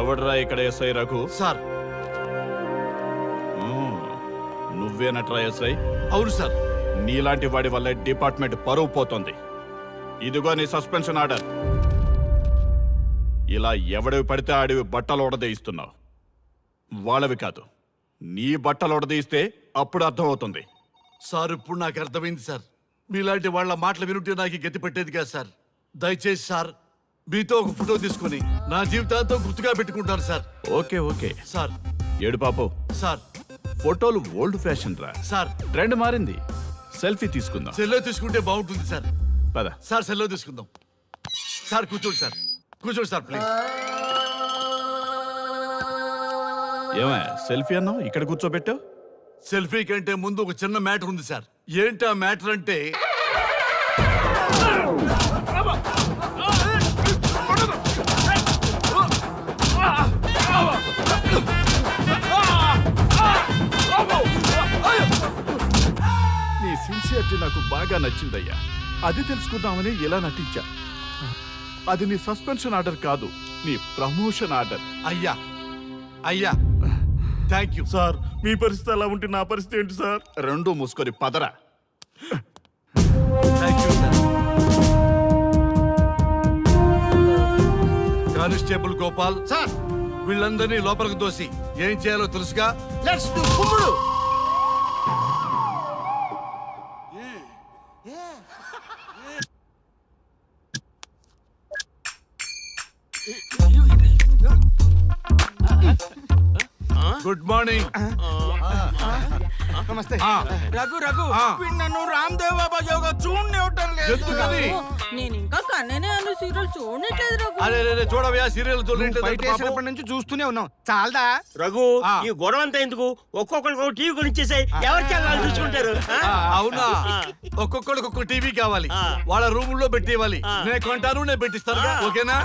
ఎవడ్రా ఇక్కడ SI Raghu? Sir. నువ్వేనట్రా SI? అవును సార్. నీలాంటి వాడి వల్లే డిపార్ట్మెంట్ పరువు పోతుంది. ఇదిగో నీ సస్పెన్షన్ ఆర్డర్. ఇలా ఎవడివి పడితే ఆడివి బట్టలు ఉడదీయిస్తున్నావు. వాళ్ళవి కాదు, నీ బట్టలు ఉడదీయిస్తే అప్పుడు అర్థమవుతుంది. సార్ ఇప్పుడు నాకు అర్థమైంది సార్. మీలాంటి వాళ్ళ మాటలు వినుంటే నాకు గతి పెట్టేది కాదు సార్. దయచేసి సార్ మీతో ఒక ఫోటో తీసుకుని నా జీవితాంతో గుర్తుగా పెట్టుకుంటాను సార్. Okay okay sir. ఏడు పాపం సార్. ఫోటోలు ఓల్డ్ ఫ్యాషన్ రా సార్. ట్రెండ్ మారింది. సెల్ఫీ తీసుకుందాం. సెల్లో తీసుకుంటే బాగుంటుంది సార్. పద సార్ సెల్లో తీసుకుందాం. సార్ కూర్చోండి సార్. కూర్చోండి సార్ ప్లీజ్. ఏమయ్య సెల్ఫీ అన్నావు, ఇక్కడ కూర్చోబెట్టావు? సెల్ఫీ కంటే ముందు ఒక చిన్న మ్యాటర్ ఉంది సార్. ఏంటి ఆ మ్యాటర్ అంటే నీ సిన్సియరిటీ నాకు బాగా నచ్చిందయ్యా. అది తెలుసుకుందామని ఇలా నటించా. అది నీ సస్పెన్షన్ ఆర్డర్ కాదు, నీ ప్రమోషన్ ఆర్డర్. అయ్యా అయ్యా థ్యాంక్ యూ సార్. మీ పరిస్థితి అలా ఉంటే నా పరిస్థితి ఏంటి సార్? రెండు మూసుకొని పదరా. Thank you sir. Constable Gopal sir. వీళ్ళందరినీ లోపలికి దోసి ఏం చేయాలో తెలుసుగా. లెట్స్ డు కుమ్ముడు. Good morning. నమస్తే. రఘు రఘు నన్ను రామ్దేవ్ బాబా యోగా చూడనివ్వటం లేదు. ఎందుకని? నేను ఇంకా కన్ననే అను సీరియల్ చూడట్లేదు రఘు. అరే చూడవయ్యా సీరియల్ బయట నుంచి చూస్తూనే ఉన్నాం. చాలదా రఘు ఈ గొడవ అంతా ఎందుకు? ఒక్కొక్కరికి ఒక టీవీ కొనిచ్చేసాయి. ఎవరి ఛానల్ చూసుకుంటారు. అవునా? ఒక్కొక్కడికి ఒక్కొక్క టీవీ కావాలి. వాళ్ళ రూమ్ లో పెట్టి ఇవ్వాలి. నేను కొంటాను, నేను పెట్టిస్తాను. ఓకేనా?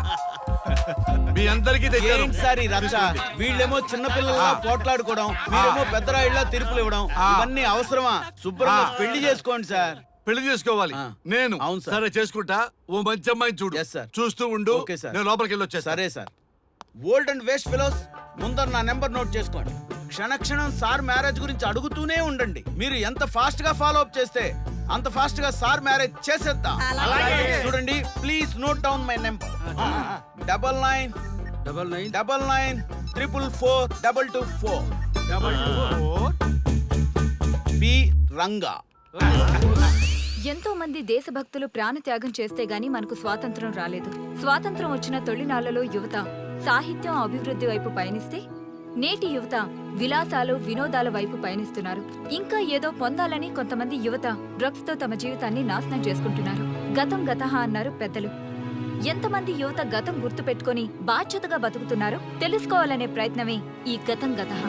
మీ అందరికీ సార్ ఈ రచ్చ. వీళ్ళేమో చిన్నపిల్లలా పోట్లాడుకోవడం, మీరేమో పెద్దరాయిళ్ళ తీర్పులు ఇవ్వడం, ఇవన్నీ అవసరమా? శుభ్రంగా పెళ్లి చేసుకోండి సార్. పెళ్లి చేసుకోవాలి నేను. అవును సార్. సరే చేసుకుంటా. ఓ మంచి అమ్మాయిని చూడు. Yes, sir. చూస్తూ ఉండు. Okay, sir. నేను లోపలికి వెళ్ళి వచ్చేస్తా. సరే sir. Old and waste fellows, ముందర నా నెంబర్ నోట్ చేసుకోండి. క్షణక్షణం సార్ మ్యారేజ్ గురించి అడుగుతూనే ఉండండి. మీరు ఎంత ఫాస్ట్ గా ఫాలో అప్ చేస్తే అంత ఫాస్ట్ గా సార్ మ్యారేజ్ చేసేద్దాం. చూడండి, please note down my number. 9999442224. B Ranga. ఎంతో మంది దేశభక్తులు ప్రాణత్యాగం చేస్తే గాని మనకు స్వాతంత్రం రాలేదు. స్వాతంత్రం వచ్చిన తొలినాళ్లలో యువత సాహిత్యం అభివృద్ధి వైపు పయనిస్తే నేటి యువత విలాసాలు వినోదాల వైపు పయనిస్తున్నారు. ఇంకా ఏదో పొందాలని కొంతమంది యువత డ్రగ్స్ తో తమ జీవితాన్ని నాశనం చేసుకుంటున్నారు. గతం గతహ అన్నారు పెద్దలు. ఎంతమంది యువత గతం గుర్తు పెట్టుకుని బాధ్యతగా బతుకుతున్నారో తెలుసుకోవాలనే ప్రయత్నమే ఈ గతం గతహ.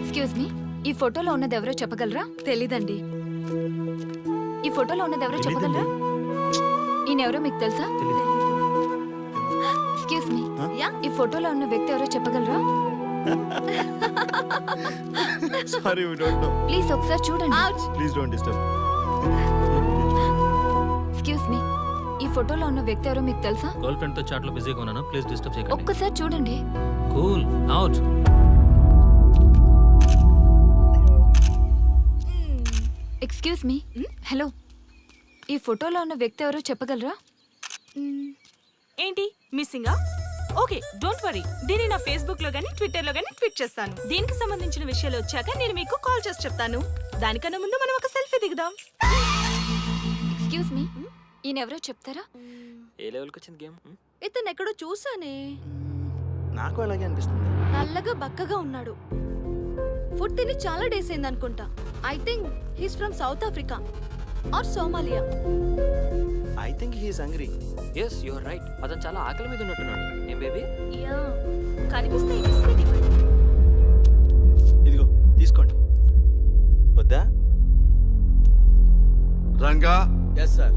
ఎక్స్క్యూజ్ మీ, ఈ ఫోటోలో ఉన్నది ఎవరో చెప్పగలరా? తెలీదండి. ఈ ఫోటోలో ఉన్నది ఎవరో చెప్పగలరా? ఈయనెవరో మీకు తెలుసా? ఎక్స్క్యూజ్ మీ, ఈ ఫోటోలో ఉన్న వ్యక్తి ఎవరో చెప్పగలరా? Sorry, we don't know. Please ఒకసారి చూడండి. Please don't disturb. Excuse me, ఈ ఫోటోలో ఉన్న వ్యక్తి ఎవరో మీకు తెలుసా? గర్ల్ ఫ్రెండ్ తో చాట్ లో బిజీగా ఉన్నాను, ప్లీజ్ డిస్టర్బ్ చేయకండి. ఒక్కసారి చూడండి. Cool out. Excuse me, hello, ఈ ఫోటోలో ఉన్న వ్యక్తి ఎవరో చెప్పగలరా? ఏంటి మిస్సింగా? ఓకే డోంట్ వరీ, దీన్ని నా ఫేస్బుక్ లో గానీ ట్విట్టర్ లో గానీ ట్వీట్ చేస్తాను. దీనికి సంబంధించిన విషయాలు వచ్చాక నేను మీకు కాల్ చేసి చెప్తాను. దానికన్నా ముందు మనం ఒక సెల్ఫీ దిగుదాం. ఎక్స్క్యూజ్ మీ, ఈయన ఎవరో చెప్తారా? ఏ లెవెల్ కి వచ్చింది గేమ్? ఇతను ఎక్కడో చూసానే. నాకు అలాగే అనిపిస్తుంది. నల్లగా బక్కగా ఉన్నాడు. ఫుడ్ తిని చాలా డేస్ అయింది అనుకుంటా. I think he's from South Africa or Somalia. I think he is hungry. yes you are right. అతను చాలా ఆకలి మీద ఉన్నట్టున్నాడు. ఏం బేబీ? యా, కనిపిస్తే ఈ బిస్కెట్ ఇవ్వండి. ఇదిగో తీసుకోండి. వద్దా? రంగా. Yes sir.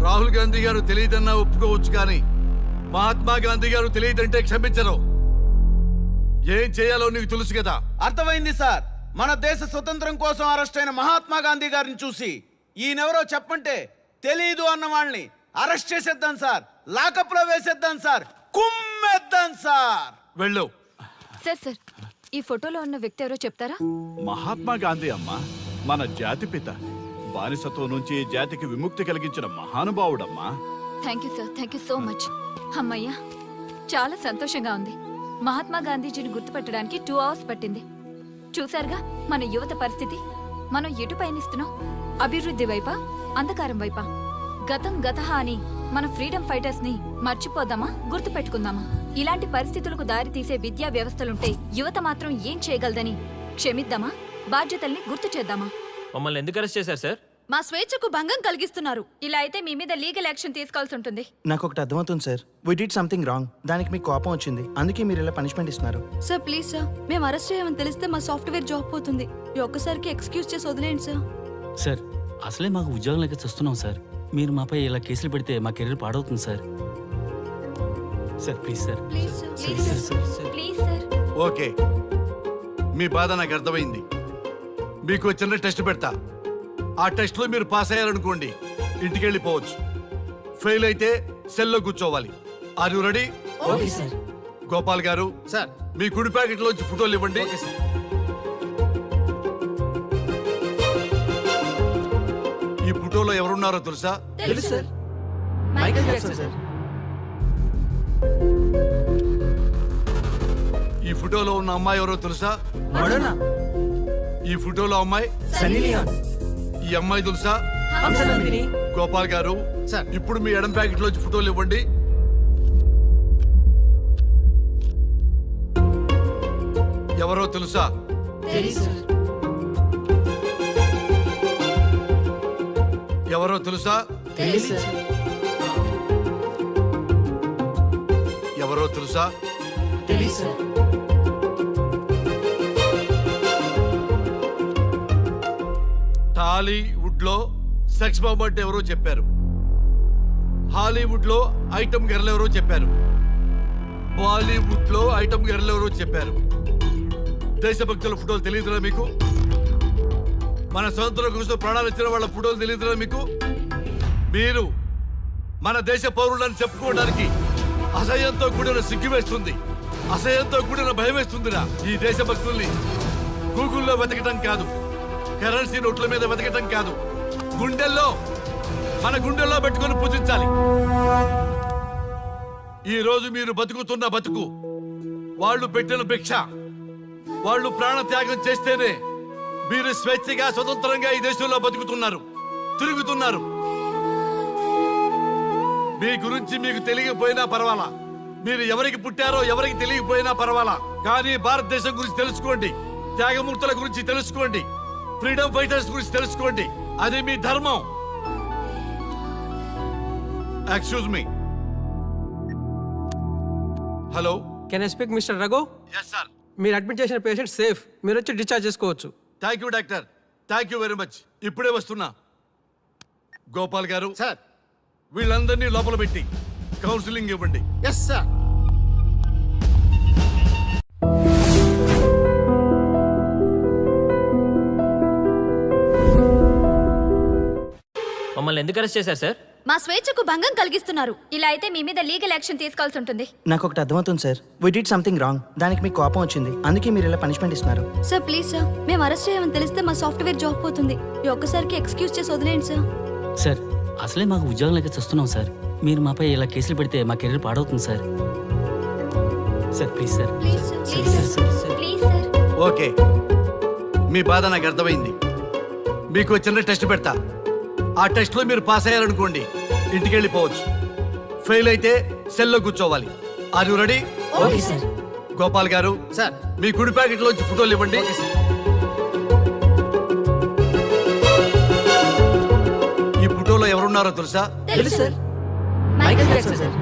రాహుల్ గాంధీ గారు తెలియదన్నా ఒప్పుకోవచ్చు, కానీ మహాత్మా గాంధీ గారు తెలియదంటే క్షమించరు. ఏం చేయాలో నీకు తెలుసు కదా. అర్థమైంది సార్. మన దేశ స్వతంత్రం కోసం అరెస్ట్ అయిన మహాత్మా గాంధీ గారిని చూసి ఈయనెవరో చెప్పంటే తెలీదు అన్న వాళ్ళని అరెస్ట్ చేసేద్దాం సార్, లాకప్ లో వేసేద్దాం సార్, కుమ్మేద్దాం సార్. వెళ్ళు. సార్ సార్ ఈ ఫోటోలో ఉన్న వ్యక్తి ఎవరో చెప్తారా? మహాత్మా గాంధీ అమ్మా, మన జాతిపిత. బానిసత్వం నుంచి ఈ జాతికి విముక్తి కలిగించిన మహానుభావుడమ్మా. Thank you sir, thank you so much. అమ్మయ్యా, చాలా సంతోషంగా ఉంది. మహాత్మా గాంధీజీని గుర్తుపట్టడానికి 2 hours పట్టింది. చూసారుగా మన యువత పరిస్థితి. మనం ఎటు పయనిస్తున్నాం? అభివృద్ధి వైపా, అంధకారం వైపా? గతం గతహ అని మన ఫ్రీడమ్ ఫైటర్స్ ని మర్చిపోదామా, గుర్తుపెట్టుకుందామా? ఇలాంటి పరిస్థితులకు దారి తీసే విద్యా వ్యవస్థలుంటే యువత మాత్రం ఏం చేయగలదని క్షమిద్దామా, బాధ్యతల్ని గుర్తు చేద్దామా? మమ్మల్ని ఎందుకు అరెస్ట్ చేశారు సార్? మా స్వేచ్ఛకు భంగం కలిగిస్తున్నారు. ఇలా అయితే మీ మీద లీగల్ యాక్షన్ తీసుకోవాల్సి ఉంటుంది. నాకు ఒకటి అర్థమవుతుంది sir. We did something wrong. దానికి మీకు కోపం వచ్చింది, అందుకే మీరు ఇలా పనిష్మెంట్ ఇస్తున్నారు. సార్ ప్లీజ్ సార్, మేము అరెస్ట్ చేయమని తెలిస్తే మా సాఫ్ట్వేర్ జాబ్ పోతుంది. ఈ ఒక్కసారికి ఎక్స్క్యూజ్ చేసి వదిలేండి సార్. సార్ అసలే మాకు ఉద్యోగం లేక చూస్తున్నాం సార్. మీరు మాపై ఇలా కేసులు పెడితే మా కెరీర్ పాడవుతుంది sir. Sir please sir. Please sir. Please sir. Okay, మీ బాధ నాకు అర్థమైంది. మీకు చిన్న టెస్ట్ పెడతా. ఆ టెస్ట్ లో మీరు పాస్ అయ్యారనుకోండి, ఇంటికి వెళ్ళిపోవచ్చు. ఫెయిల్ అయితే సెల్లో కూర్చోవాలి. Are you ready? Okay sir. Gopal garu sir మీ కుడి ప్యాకెట్ లోంచి ఫోటోలు ఇవ్వండి. ఈ ఫోటోలో ఎవరున్నారో తెలుసా? తెలుసు సార్. Michael Jackson sir. ఈ ఫోటోలో ఉన్న అమ్మాయి ఎవరో తెలుసా? మడోనా. ఈ ఫోటోలో అమ్మాయి సన్నీ లియోన్. ఈ అమ్మాయి తెలుసా? హంసనందిని. గోపాల్ గారు సార్. ఇప్పుడు మీ ఎడం ప్యాకెట్ లోంచి ఫోటోలు ఇవ్వండి. ఎవరో తెలుసా? తెలుసు సార్. ఎవరో తెలుసా? తెలుసు సార్. ఎవరో తెలుసా? తెలుసు సార్. టాలీవుడ్ లో సెక్స్ బాంబ్ అంటే ఎవరో చెప్పారు. హాలీవుడ్ లో ఐటమ్ గర్ల్ ఎవరో చెప్పారు. బాలీవుడ్ లో ఐటమ్ గర్ల్ ఎవరో చెప్పారు. దేశభక్తుల ఫోటోలు తెలియదురా మీకు? మన స్వతంత్రం కోసం ప్రాణాలు ఇచ్చిన వాళ్ళ ఫోటోలు తెలియదురా మీకు? మీరు మన దేశ పౌరులని చెప్పుకోవడానికి అసహ్యంతో కూడిన సిగ్గు వేస్తుంది, అసహ్యంతో కూడిన భయం వేస్తుందిరా. ఈ దేశభక్తుల్ని గూగుల్లో వెతకటం కాదు, కరెన్సీ నోట్ల మీద వెతకటం కాదు, మన గుండెల్లో పెట్టుకొని పూజించాలి. ఈ రోజు మీరు బతుకుతున్న బతుకు వాళ్ళు పెట్టిన భిక్ష. వాళ్ళు ప్రాణ త్యాగం చేస్తేనే మీరు స్వేచ్ఛగా స్వతంత్రంగా ఈ దేశంలో బతుకుతున్నారు, తిరుగుతున్నారు. మీ గురించి మీకు తెలియకపోయినా పర్వాలా, మీరు ఎవరికి పుట్టారో ఎవరికి తెలియకపోయినా పర్వాలా, కానీ భారతదేశం గురించి తెలుసుకోండి, త్యాగమూర్తుల గురించి తెలుసుకోండి, ఫ్రీడమ్ ఫైటర్స్ గురించి తెలుసుకోండి. అది మీ ధర్మం. Excuse me. Hello, can I speak mister Raghu? Yes sir. మీరు అడ్మిట్ చేసిన పేషెంట్ సేఫ్, మీరు వచ్చి డిశ్చార్జ్ చేసుకోవచ్చు. Thank you doctor, thank you very much. ఇప్పుడే వస్తున్నా. గోపాల్ గారు సార్. వీళ్ళందరినీ లోపల పెట్టి కౌన్సిలింగ్ ఇవ్వండి. Yes sir. మమ్మల్ని ఎందుకు అరెస్ట్ చేశారు సార్? మా స్వేచ్ఛకు భంగం కలిగిస్తున్నారు. ఇలా అయితే మీ మీద లీగల్ యాక్షన్ తీసుకోవాల్సి ఉంటుంది. నాకు ఒకటి అర్థమవుతుంది sir. We did something wrong. దానికి మీకు కోపం వచ్చింది, అందుకే మీరు ఇలా పనిష్మెంట్ ఇస్తున్నారు. సార్ ప్లీజ్ సార్, మేము అరెస్ట్ చేయమని తెలిస్తే మా సాఫ్ట్వేర్ జాబ్ పోతుంది. ఈ ఒక్కసారికి ఎక్స్క్యూజ్ చేసి వదిలేండి సార్. సార్ అసలే మాకు ఉద్యోగం లేక చూస్తున్నాం సార్. మీరు మాపై ఇలా కేసులు పెడితే మా కెరీర్ పాడవుతుంది sir. Sir please sir. Please sir. Please sir. Okay, మీ బాధ నాకు అర్థమైంది. మీకు చిన్న టెస్ట్ పెడతా. ఆ టెస్ట్ లో మీరు పాస్ అయ్యారనుకోండి, ఇంటికి వెళ్ళిపోవచ్చు. ఫెయిల్ అయితే సెల్లో కూర్చోవాలి. Are you ready? Okay sir. Gopal garu sir. మీ కుడి ప్యాకెట్ లోంచి ఫోటోలు ఇవ్వండి. ఈ ఫోటోలో ఎవరున్నారో తెలుసా? తెలుసు సార్. Michael Jackson sir.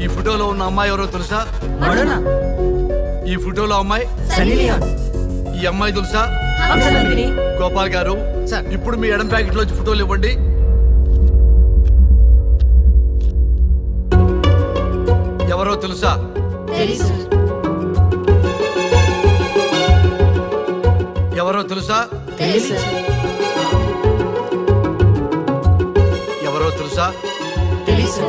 ఈ ఫోటోలో ఉన్న అమ్మాయి ఎవరో తెలుసా? మడోనా. ఈ ఫోటోలో అమ్మాయి సన్నీ లియోన్. ఈ అమ్మాయి తెలుసా? హంసనందిని. గోపాల్ గారు సార్. ఇప్పుడు మీ ఎడం ప్యాకెట్ లోంచి ఫోటోలు ఇవ్వండి. ఎవరో తెలుసా? తెలుసు సార్. ఎవరో తెలుసా? తెలుసు సార్. తెలుసా?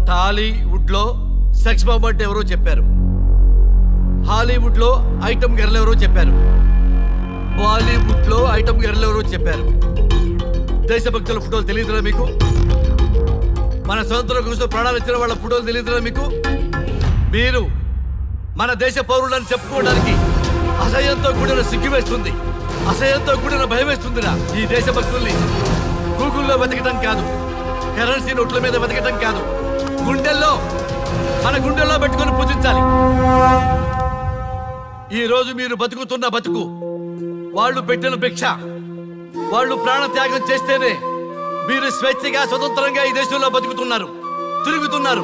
టాలీవుడ్ లో సెక్స్ బాంబ్ అంటే ఎవరో చెప్పారు, హాలీవుడ్ లో ఐటమ్ గర్ల్ ఎవరో చెప్పారు, బాలీవుడ్ లో ఐటమ్ గర్ల్ ఎవరో చెప్పారు. దేశభక్తుల ఫోటోలు తెలియదురా మీకు? మన స్వతంత్రం కోసం ప్రాణాలు ఇచ్చిన వాళ్ళ ఫోటోలు తెలియదురా మీకు? మీరు మన దేశ పౌరులని చెప్పుకోవడానికి అసహ్యంతో కూడిన సిగ్గు వేస్తుంది, అసహ్యంతో కూడిన భయం వేస్తుందిరా. ఈ దేశభక్తుల్ని గూగుల్లో వెతకటం కాదు, కరెన్సీ నోట్ల మీద వెతకటం కాదు, గుండెల్లో మన గుండెల్లో పెట్టుకొని పూజించాలి. ఈ రోజు మీరు బతుకుతున్న బతుకు వాళ్ళు పెట్టిన భిక్ష. వాళ్ళు ప్రాణ త్యాగం చేస్తేనే మీరు స్వేచ్ఛగా స్వతంత్రంగా ఈ దేశంలో బతుకుతున్నారు, తిరుగుతున్నారు.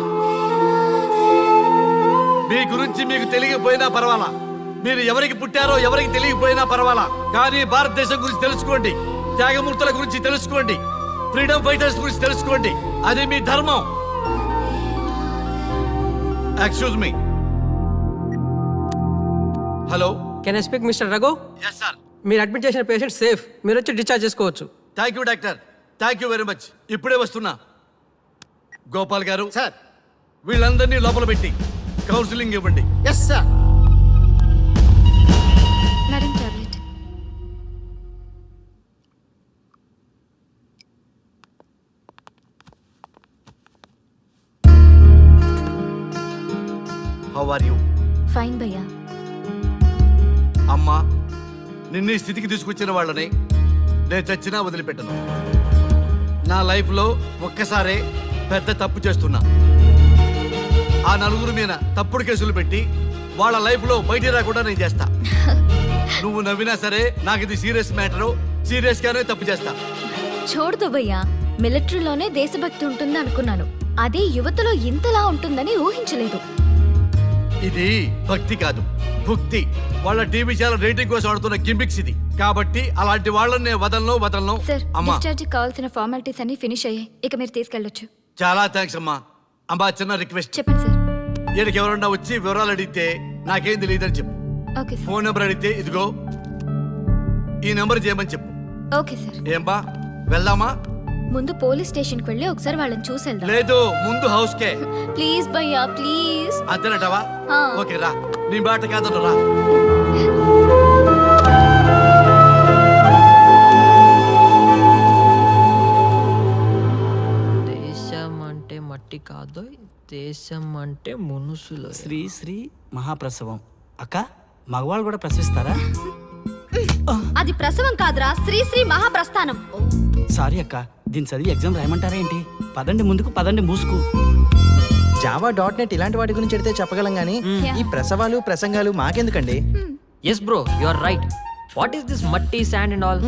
మీ గురించి మీకు తెలియకపోయినా పర్వాలా, మీరు ఎవరికి పుట్టారో ఎవరికి తెలియకపోయినా పర్వాలా, కానీ భారతదేశం గురించి తెలుసుకోండి, త్యాగమూర్తుల గురించి తెలుసుకోండి, ఫ్రీడమ్ ఫైటర్స్ గురించి తెలుసుకోండి. అది మీ ధర్మం. Excuse me. Hello, can I speak mister Raghu? Yes sir. మీరు అడ్మిట్ చేసిన పేషెంట్ సేఫ్, మీరు వచ్చి డిశ్చార్జ్ చేసుకోవచ్చు. Thank you doctor, thank you very much. ఇప్పుడే వస్తున్నా. గోపాల్ గారు సార్. వీళ్ళందరినీ లోపల పెట్టి కౌన్సిలింగ్ ఇవ్వండి. Yes sir. Madam tablet. How are you? Fine భయ్యా. అమ్మా, నిన్ను ఈ స్థితికి తీసుకొచ్చిన వాళ్ళని నేను చచ్చినా వదిలిపెట్టను. నా లైఫ్లో ఒక్కసారే పెద్ద తప్పు చేస్తున్నా. ఆ నలుగురు మీద తప్పుడు కేసులు పెట్టి వాళ్ళ లైఫ్లో బయట రాకుండా నేను చేస్తా. నువ్వు నవ్వినా సరే నాకు ఇది సీరియస్ మ్యాటరు, సీరియస్ గానే తప్పు చేస్తా. చూడదు భయ్యా, మిలిటరీలోనే దేశభక్తి ఉంటుంది అనుకున్నాను, అదే యువతలో ఇంతలా ఉంటుందని ఊహించలేదు. ఇది భక్తి కాదు, భుక్తి. వాళ్ళ టీవీ ఛానల్ రేటింగ్ కోసం ఆడుతున్న గిమిక్స్ ఇది. కాబట్టి అలాంటి వాళ్ళని నేను వదలను. సార్, అమ్మా, డిశ్చార్జ్ కావాల్సిన ఫార్మాలిటీస్ అన్ని ఫినిష్ అయ్యాయి, ఇక మీరు తీసుకెళ్ళొచ్చు. చాలా థ్యాంక్స్ అమ్మా. అమ్మా, చిన్న రిక్వెస్ట్. చెప్పండి సార్. ఈయనకి ఎవరన్నా వచ్చి వివరాలు అడిగితే నాకేం తెలియదని చెప్పు. Okay sir. ఫోన్ నెంబర్ అడిగితే ఇదిగో ఈ నెంబర్ చేయమని చెప్పు. Okay sir. ఏం బా, వెళ్దామా? ముందు పోలీస్ స్టేషన్కి వెళ్ళి ఒకసారి వాళ్ళని చూసి వెళ్దాం. లేదు, ముందు హౌస్ కే. ప్లీజ్ భయ్యా, ప్లీజ్. అంతేనటవా? ఆ. ఓకే రా, నీ బాట కాదను రా. దేశం అంటే మట్టి కాదు, దేశం అంటే మనుషులు. శ్రీ శ్రీ మహాప్రసవం. అక్క, మగవాళ్ళు కూడా ప్రసవిస్తారా? అది ప్రసవం కాదురా, శ్రీ శ్రీ మహాప్రస్థానం. సారీ అక్క, దీని చదివి ఎగ్జామ్ రాయమంటారా ఏంటి? పదండి ముందుకు, పదండి మూసుకు. జావా .net ఇలాంటి వాటి గురించి అడిగితే చెప్పగలం కానీ ఈ ప్రసవాలు ప్రసంగాలు మాకెందుకండి? Yes bro, you are right. What is this మట్టి, శాండ్ అండ్ ఆల్?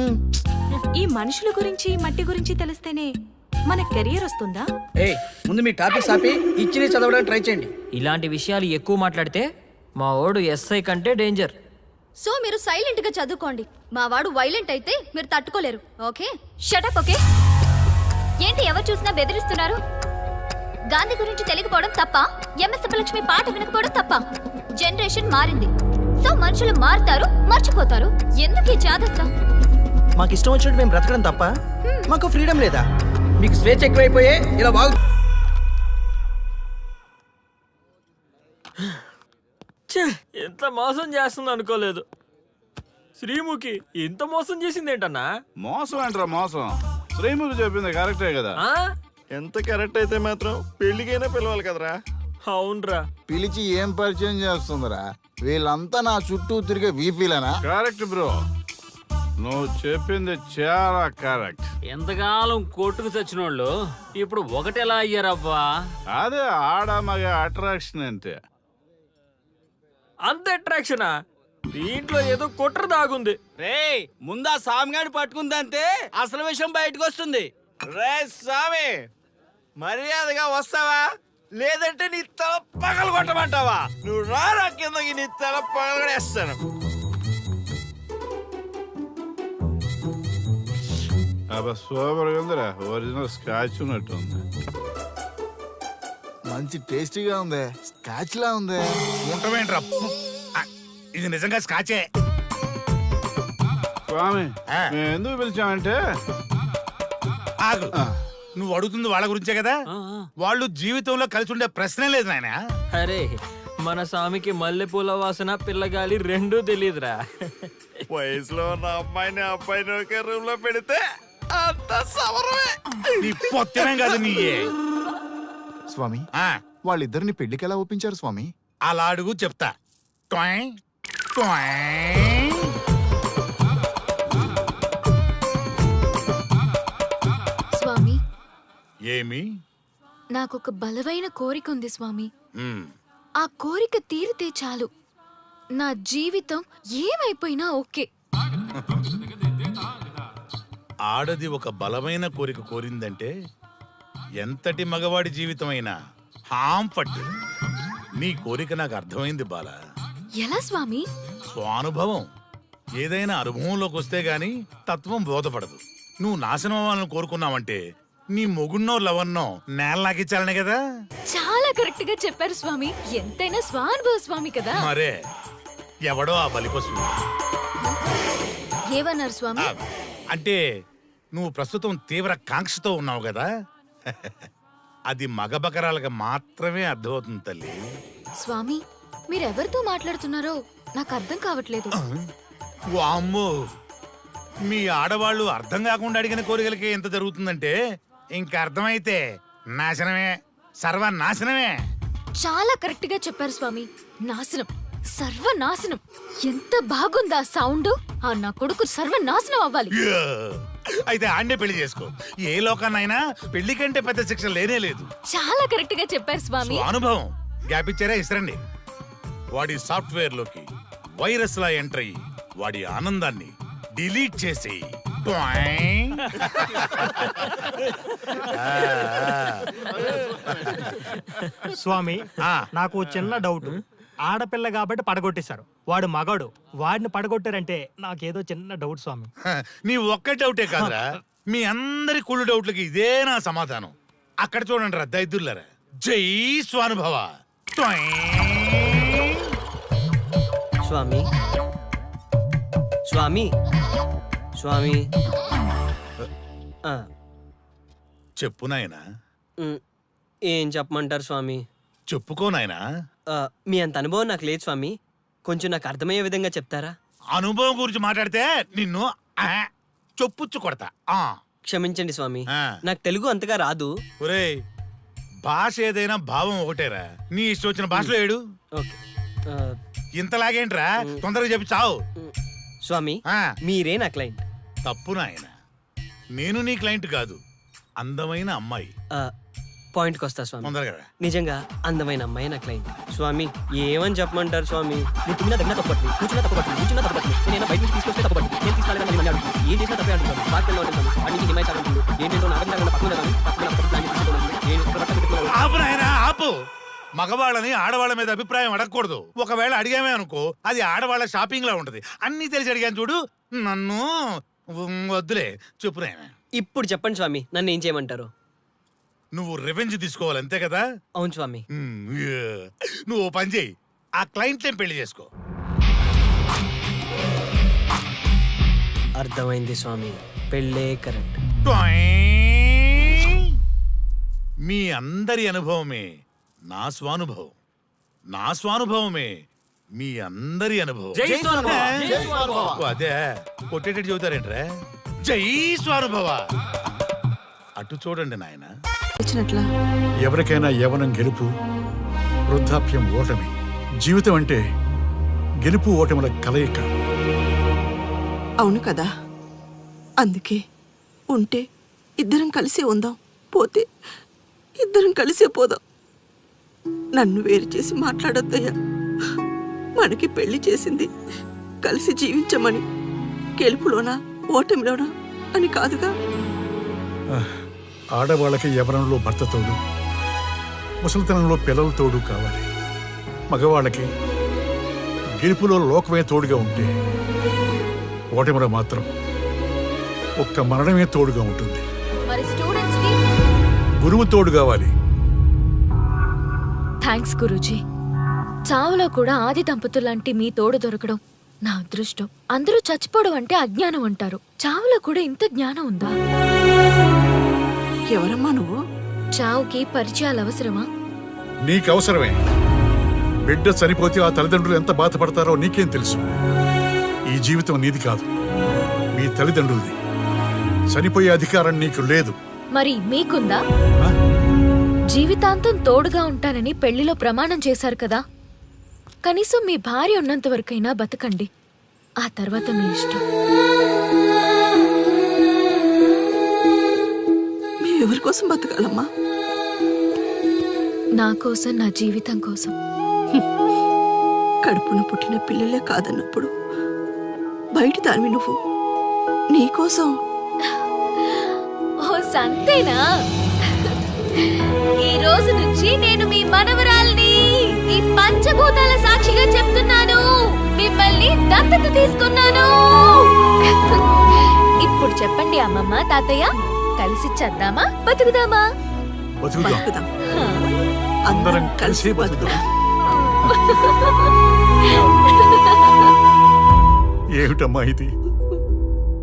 ఈ మనుషుల గురించి మట్టి గురించి తెలిస్తేనే మన కెరియర్ వస్తుందా? ముందు మీ టాపిక్స్ ఆపి ఇచ్చి చదవడానికి ట్రై చేయండి. ఇలాంటి విషయాలు ఎక్కువ మాట్లాడితే మా ఓడు ఎస్ఐ కంటే డేంజర్. సో మీరు సైలెంట్ గా చదువుకోండి. మా వాడు వైలెంట్ అయితే మీరు తట్టుకోలేరు. Okay, shut up. ఓకే. ఏంటి ఎవరు చూసినా బెదిరిస్తున్నారు? గాంధీ గురించి తెలియకపోవడం తప్ప, ఎంఎస్ సుబ్బలక్ష్మి పాట వినకపోవడం తప్ప. జనరేషన్ మారింది, సో మనుషులు మారుతారు, మర్చిపోతారు. ఎందుకు ఈ చాదస్తం? మాకు ఇష్టం వచ్చినట్టు మేము బ్రతకడం తప్ప మాకు ఫ్రీడమ్ లేదా? మీకు స్వేచ్ఛ ఎక్కువైపోయే ఇలా బాగు. ఎంత మోసం చేస్తుంది అనుకోలేదు. శ్రీముఖి ఇంత మోసం చేసింది ఏంటన్నా? మోసం ఏంట్రా మోసం? శ్రీముఖి చెప్పింది కరెక్టే కదా. ఎంత కరెక్ట్ అయితే మాత్రం పెళ్లికైనా పిలవాలి కదరా. అవునరా. పిలిచి ఏం పరిచయం చేస్తుందిరా? వీళ్ళంతా నా చుట్టూ తిరిగే వీపీలేనా? కరెక్ట్ బ్రో, నువ్వు చెప్పింది చాలా కరెక్ట్. ఎంతకాలం కొట్టుకు చచ్చినోళ్ళు ఇప్పుడు ఒకటెలా అయ్యారబ్బా? అదే ఆడ మగ అట్రాక్షన్ అంటే. అంత అట్రాక్షనా? దీంట్లో ఏదో కుట్ర దాగుంది. రే, ముందా సామిగాడి పట్టుకుందంటే అసలు విషయం బయటకు వస్తుంది. రే సామి, మర్యాదగా వస్తావా లేదంటే నీ తల పగలు కొట్టమంటావా? నువ్వు రారా కిందకి, నీ తల పగలగడేస్తాను. అబ్బా సూపర్ గా ఉందిరా, ఒరిజినల్ స్కాచ్ ఉన్నట్టు ఉంది. మంచి టేస్టీగా ఉంది, స్కాచ్ లా ఉంది. ఉంటామేంట్రా, ఇది నిజంగా స్కాచే. స్వామి మేము ఎందుకు పిలిచామంటే ఆగు నువ్వు అడుగుతుంది వాళ్ళ గురించే కదా వాళ్ళు జీవితంలో కలిసి ఉండే ప్రశ్నే లేదు నాయన అరే మన స్వామికి మల్లెపూల వాసన పిల్లగాలి రెండూ తెలియదురా. వయసులో ఉన్న అమ్మాయిని అబ్బాయిని ఒకే రూమ్ లో పెడితే అంత సవరమే. నీ పొత్తమే కాదు నీయే స్వామి ఆ, వాళ్ళిద్దరిని పెళ్లికి ఎలా ఒప్పించారు స్వామి? అలా అడుగు చెప్తా ట్వాయ్, ట్వాయ్. స్వామి ఏమి నాకొక బలమైన కోరిక ఉంది స్వామి. ఉమ్, ఆ కోరిక తీరితే చాలు నా జీవితం ఏమైపోయినా ఓకే. ఆడది ఒక బలమైన కోరిక కోరిందంటే ఎంతటి మగవాడి జీవితమైనా హాం పట్టు. నీ కోరిక నాకు అర్థమైంది బాల. ఎలా స్వామి? స్వానుభవం. ఏదైనా అనుభవంలోకి వస్తే గాని తత్వం బోధపడదు. నువ్వు నాశనం అవ్వాలని కోరుకున్నావంటే నీ మొగున్నో లవన్నో నేల నాకిచ్చాలనే కదా. చాలా కరెక్ట్ గా చెప్పారు స్వామి. ఎంతైనా స్వానుభవ స్వామి కదా. మరే ఎవడో ఆ బలిపశువు. ఏమన్నారు స్వామి? అంటే నువ్వు ప్రస్తుతం తీవ్ర కాంక్షతో ఉన్నావు కదా. అది మగ బకరాలకు మాత్రమే అర్థమవుతుంది తల్లి. స్వామి మీరెవరితో మాట్లాడుతున్నారో నాకు అర్థం కావట్లేదు. వామ్మో, మీ ఆడవాళ్ళు అర్థం కాకుండా అడిగిన కోరికలకి ఎంత జరుగుతుందంటే ఇంకా అర్థమైతే నాశనమే, సర్వనాశనమే. చాలా కరెక్ట్ గా చెప్పారు స్వామి. నాశనం, సర్వనాశనం. ఎంత బాగుందా సౌండ్. ఆ నా కొడుకు సర్వనాశనం అవ్వాలి. యా! అయితే ఆండే పెళ్లి చేసుకో. ఏ లోకాన్నైనా పెళ్లి కంటే పెద్ద శిక్ష లేనే లేదు. చాలా కరెక్ట్ గా చెప్పారు స్వామి. అనుభవం. గ్యాప్ ఇచ్చారా? ఇసరండి. వాడి సాఫ్ట్వేర్ లోకి వైరస్ లా ఎంటర్ అయ్యి వాడి ఆనందాన్ని డిలీట్ చేసి స్వామి ఆ, నాకు చిన్న డౌట్. ఆడపిల్ల కాబట్టి పడగొట్టేశారు, వాడు మగాడు, వాడిని పడగొట్టారంటే నాకేదో చిన్న డౌట్ స్వామి. నీ ఒక్క డౌటే కాదురా, మీ అందరి కుళ్ళు డౌట్లకి ఇదే నా సమాధానం. అక్కడ చూడండి రా దైదుర్లరా. జై స్వానుభవ. స్వామి స్వామి స్వామి చెప్పు నాయనా. ఏం చెప్పమంటారు స్వామి? చెప్పుకో నాయనా. మీ అంత అనుభవం నాకు లేదు స్వామి. కొంచెం నాకు అర్థమయ్యే విధంగా చెప్తారా? అనుభవం గురించి మాట్లాడితే నిన్ను చొప్పుచ్చు కొడతా. క్షమించండి స్వామి, ఆ. నాకు తెలుగు అంతగా రాదు. ఒరేయ్, భాష ఏదైనా భావం ఒకటేరా. నీ ఇష్టం వచ్చిన భాషలో ఏడు. ఓకే. ఇంతలాగేంట్రా, తొందరగా చెప్పి చావు. స్వామి ఆ, మీరే నా క్లయింట్. తప్పు నాయన, నేను నీ క్లయింట్ కాదు, అందమైన అమ్మాయి. పాయింట్కి వస్తా స్వామి. తొందరగా రా. నిజంగా అందమైన అమ్మాయి నా క్లయింట్. స్వామి ఏమని చెప్పమంటారు స్వామి? నేను తిన్నా తగ్గినా తప్పట్లేదు, కూర్చున్నా తప్పట్లేదు, కూర్చున్నా తప్పట్లేదు, నేను బయట నుంచి తీసుకొస్తే తప్పట్లేదు, నేను తీసుకెళ్ళాలని మళ్ళీ అడుగుతాను. ఏం చేసినా తప్పే అంటున్నాను. పార్టీలో ఉంటాను, అన్నింటి హిమాయ్ అంటుంది. ఏంటంటే నాగంగా పక్కన ఆపు నాయనా, ఆపు. మగవాళ్ళని ఆడవాళ్ళ మీద అభిప్రాయం అడగకూడదు. ఒకవేళ అడిగామే అనుకో, అది ఆడవాళ్ళ షాపింగ్ లా ఉంటది. అన్ని తెలిసి అడిగాను చూడు, నన్ను వద్దులే. చెప్పు నాయనా. ఇప్పుడు చెప్పండి స్వామి, నన్ను ఏం చేయమంటారు? నువ్వు రివెంజ్ తీసుకోవాలి, అంతే కదా? అవును స్వామి. నువ్వు ఓ పని చేయి, ఆ క్లయింట్ పెళ్లి చేసుకో. అర్థమైంది స్వామి, పెళ్ళే కరెక్ట్. మీ అందరి అనుభవమే నా స్వానుభవం, నా స్వానుభవమే మీ అందరి అనుభవం. ఓ, అదే కొట్టేటట్టు చెబుతారేంట్రా? జై స్వానుభవ. అటు చూడండి నాయన. ఎవరికైనా యవనం గెలుపు, వృద్ధాప్యం ఓటమి. జీవితం అంటే గెలుపు ఓటముల కలయిక. అవును కదా, అందుకే ఉంటే ఇద్దరం కలిసే ఉందాం, పోతే ఇద్దరం కలిసే పోదాం. నన్ను వేరు చేసి మాట్లాడొద్దయ్యా. మనకి పెళ్లి చేసింది కలిసి జీవించమని, గెలుపులోనా ఓటమిలోనా అని కాదుగా. ఆడవాళ్ళకి యవనంలో భర్త తోడు, ముసలితనంలో పిల్లల తోడు కావాలి. మగవాళ్ళకి గెలుపులో లోకమే తోడుగా ఉంటే, ఓటమిలో మాత్రం ఒక్క మరణమే తోడుగా ఉంటుంది. మరి స్టూడెంట్స్ కి గురువు తోడు కావాలి. థ్యాంక్స్ గురూజీ. చావులో కూడా ఆది దంపతులాంటి మీ తోడు దొరకడం నా అదృష్టం. అందరూ చచ్చిపోవడం అంటే అజ్ఞానం అంటారు. చావులో కూడా ఇంత జ్ఞానం ఉందా? ఎవరమ్మా నువ్వు? చావుకి పరిచయాలు అవసరమా? నీకు అవసరమే. బిడ్డ చనిపోతే ఆ తల్లిదండ్రులు ఎంత బాధపడతారో నీకేం తెలుసు? ఈ జీవితం నీది కాదు, మీ తల్లిదండ్రులది. చనిపోయే అధికారం నీకు లేదు. మరి మీకుందా? జీవితాంతం తోడుగా ఉంటానని పెళ్లిలో ప్రమాణం చేశారు కదా. కనీసం మీ భార్య ఉన్నంత వరకైనా బతకండి. ఆ తర్వాత మీ ఇష్టం. ఎవరి కోసం బతకాలమ్మా? నా కోసం, నా జీవితం కోసం. కడుపున పుట్టిన పిల్లలే కాదన్నప్పుడు బయట దానివి నువ్వు నీకోసం. ఓ సంతేనా? ఈ రోజు నుంచి నేను మీ మనవరాల్ని. ఈ పంచభూతాల సాక్షిగా చెప్తున్నాను, మిమ్మల్ని దత్తత తీసుకున్నాను. ఇప్పుడు చెప్పండి అమ్మమ్మ, తాతయ్య, కలిసి చద్దామా బతుకుదామా? బతుకుదాం. అందరం కలిసి బతుకుదాం. ఏమిటమ్మా ఇది?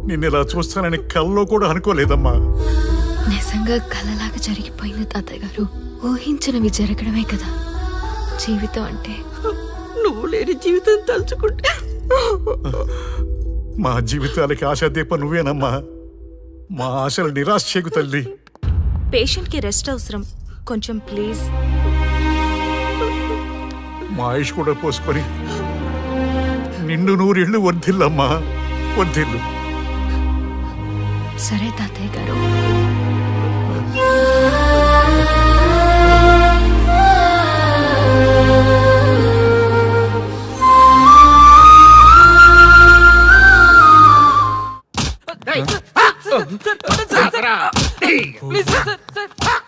నిన్నెలా చూస్తానని కల్లో కూడా అనుకోలేదమ్మా. నిజంగా కలలాగా జరిగిపోయింది తాతయ్య గారు. ఊహించినవి జరగడమే కదా జీవితం అంటే. నువ్వు లేని జీవితం తలుచుకుంటే మా జీవితాలకి ఆశాదీప నువ్వేనమ్మా. మా ఆశలు నిరాశ చేయకు తల్లి. పేషెంట్ కి రెస్ట్ అవసరం, కొంచెం ప్లీజ్. మా ఆయుష్ కూడా పోసుకొని నిండు నూరేళ్లు వర్ధిల్లమ్మా, వర్ధిల్లు. సరే తాతయ్య గారు.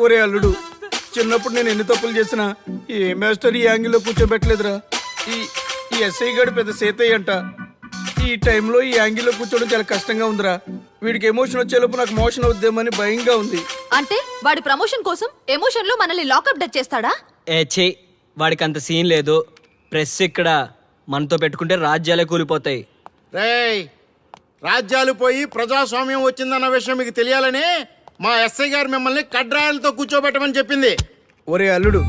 ఒరే అల్లుడు, చిన్నప్పుడు నేను ఎన్ని తప్పులు చేసినా ఏ మాస్టర్ ఈ యాంగిల్లో కూర్చోబెట్టలేదురా. ఈ ఎస్ఐ గడు పెద్ద సేతయ్య అంట. ఈ టైంలో ఈ యాంగిల్లో కూర్చోవడం చాలా కష్టంగా ఉందిరా. వీడికి ఎమోషన్ వచ్చేలోపు నాకు మోషన్ అవుద్దేమని భయంగా ఉంది. అంటే వాడి ప్రమోషన్ కోసం ఎమోషన్ లో మనల్ని లాకప్ డెత్ చేస్తాడా? ఛీ, వాడికి అంత సీన్ లేదు. ప్రెస్ ఇక్కడ మనతో పెట్టుకుంటే రాజ్యాలే కూలిపోతాయి. రేయ్, రాజ్యాలు పోయి ప్రజాస్వామ్యం వచ్చిందన్న విషయం మీకు తెలియాలని మా ఎస్ఐ గారు మిమ్మల్ని కడ్రాయలతో కూర్చోబెట్టమని చెప్పింది. ఒరే అల్లుడు,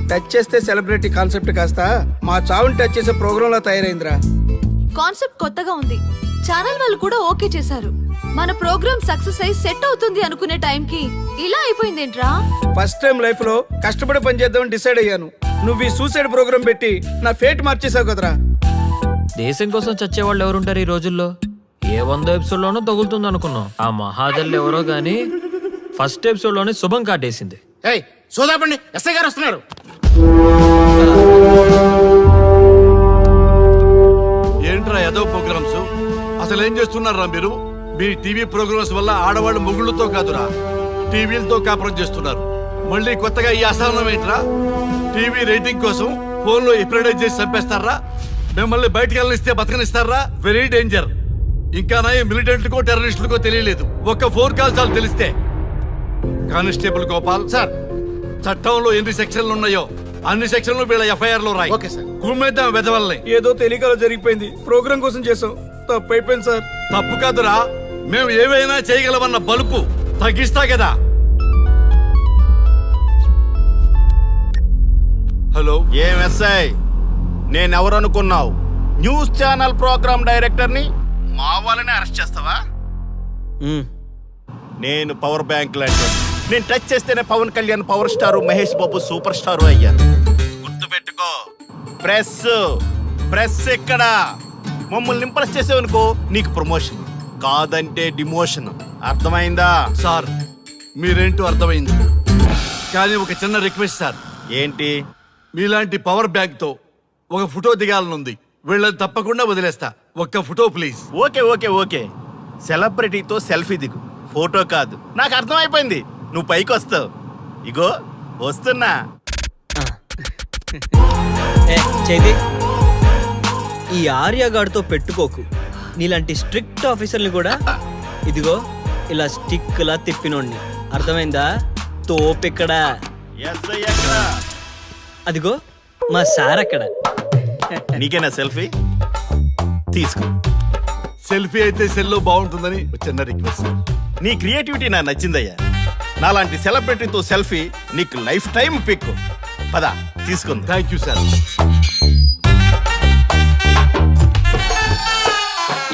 టచ్ చేస్తే సెలబ్రిటీ కాన్సెప్ట్ కాస్త మా చావుని టచ్ చేసే ప్రోగ్రామ్ లా తయారైందిరా. కాన్సెప్ట్ కొత్తగా ఉంది. ఛానల్ వాళ్ళు కూడా ఓకే చేశారు. మన ప్రోగ్రామ్ సక్సెస్ అయి సెట్ అవుతుంది అనుకునే టైంకి ఇలా అయిపోయిందేంట్రా? ఫస్ట్ టైం లైఫ్ లో కష్టపడి పని చేద్దామని డిసైడ్ అయ్యాను. నువ్వు ఈ సూసైడ్ ప్రోగ్రామ్ పెట్టి నా ఫేట్ మార్చేసావు కదరా. దేశం కోసం చచ్చేవాళ్ళు ఎవరుంటారు ఈ రోజుల్లో? ఏ 100 ఎపిసోడ్లోనో తగులుతుంది అనుకున్నాం. ఆ మహాదల్ ఎవరో గానీ ఫస్ట్ ఎపిసోడ్లోనే శుభం కాటేసింది. ఏయ్ సోదాపండి, ఎస్ఐ గారు వస్తున్నారు. ఏంట్రా ఏదో ప్రోగ్రామ్స్? అసలు ఏం చేస్తున్నారా మీరు? మీ టీవీ ప్రోగ్రామ్స్ వల్ల ఆడవాళ్ళు మొగుళ్ళతో కాదురా, టీవీలతో కాపురం చేస్తున్నారు. మళ్ళీ కొత్తగా ఈ అసహనం ఏంట్రా? టీవీ రేటింగ్ కోసం ఫోన్లో ఎప్రిడైజ్ చేసి చంపేస్తారా? మిమ్మల్ని బయటకు వెళ్ళనిస్తే బతకనిస్తారా? Very danger. ఇంకా నా మిలిటెంట్లకో టెర్రరిస్టులకో తెలియలేదు, ఒక్క ఫోన్ కాల్ చాలు తెలిస్తే. కానిస్టేబుల్ గోపాల్ సార్, చట్టంలో ఎన్ని సెక్షన్లు ఉన్నాయో అన్ని సెక్షన్లు వీళ్ళ ఎఫ్ఐఆర్ లో రాయి. Okay sir. కుమ్మేద్దాం వెదవల్ని. ఏదో తెలియకలో జరిగిపోయింది, ప్రోగ్రామ్ కోసం చేసాం, తప్పు అయిపోయింది సార్. తప్పు కాదురా, మేము ఏవైనా చేయగలమన్న బలుపు తగ్గిస్తా కదా. హలో, ఏం ఎస్ఐ, నేనెవరు అనుకున్నావు? న్యూస్ ఛానల్ ప్రోగ్రామ్ డైరెక్టర్ని. మా వాళ్ళని అరెస్ట్ చేస్తావా? నేను పవర్ బ్యాంక్ లాంటి. నేను టచ్ చేస్తేనే Pawan Kalyan power star, Mahesh Babu super star అయ్యారు. గుర్తుపెట్టుకో, ప్రెస్ ఇక్కడ మమ్మల్ని ఇంప్రెస్ చేసేవనుకో నీకు ప్రమోషన్, కాదంటే డిమోషన్. అర్థమైందా? సార్ మీరేంటో అర్థమైంది, కానీ ఒక చిన్న రిక్వెస్ట్ సార్. ఏంటి? మీలాంటి పవర్ బ్యాంక్ తో ఒక ఫోటో దిగాలనుంది. వీళ్ళని తప్పకుండా వదిలేస్తా, ఒక్క ఫోటో ప్లీజ్. ఓకే సెలబ్రిటీతో సెల్ఫీ దిగు, ఫోటో కాదు. నాకు అర్థమైపోయింది, నువ్వు పైకి వస్తావు. ఇగో వస్తున్నా. చైతి, ఈ ఆర్యగాడితో పెట్టుకోకు. నీలాంటి స్ట్రిక్ట్ ఆఫీసర్ని కూడా ఇదిగో ఇలా స్టిక్ లా తిప్పినోడిని. అర్థమైందా? తోపెక్కడ? అదిగో మా సార్ అక్కడ. నీకేనా సెల్ఫీ? తీసుకో. సెల్ఫీ అయితే సెల్లో బాగుంటుందని ఒక చిన్న రిక్వెస్ట్ సార్. నీ క్రియేటివిటీ నాకు నచ్చిందయ్యా. నాలాంటి సెలబ్రిటీతో సెల్ఫీ నీకు లైఫ్ టైం పిక్. పద తీసుకుందా. Thank you sir.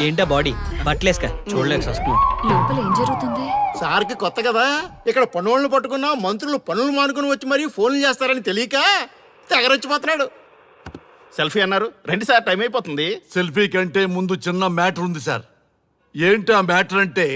ఏంటా బాడీ బట్టలేసుక చూడలేక వస్తున్నాం. లోపల ఏం జరుగుతుంది? సార్కి కొత్త కదా, ఇక్కడ పనులను పట్టుకున్నా మంత్రులు పనులు మానుకుని వచ్చి మరీ ఫోన్లు చేస్తారని తెలియక తెగరొచ్చిపోతున్నాడు. సెల్ఫీ అన్నారు, రండి సార్, టైం అయిపోతుంది. సెల్ఫీ కంటే ముందు చిన్న మ్యాటర్ ఉంది సార్. ఏంటి ఆ మ్యాటర్ అంటే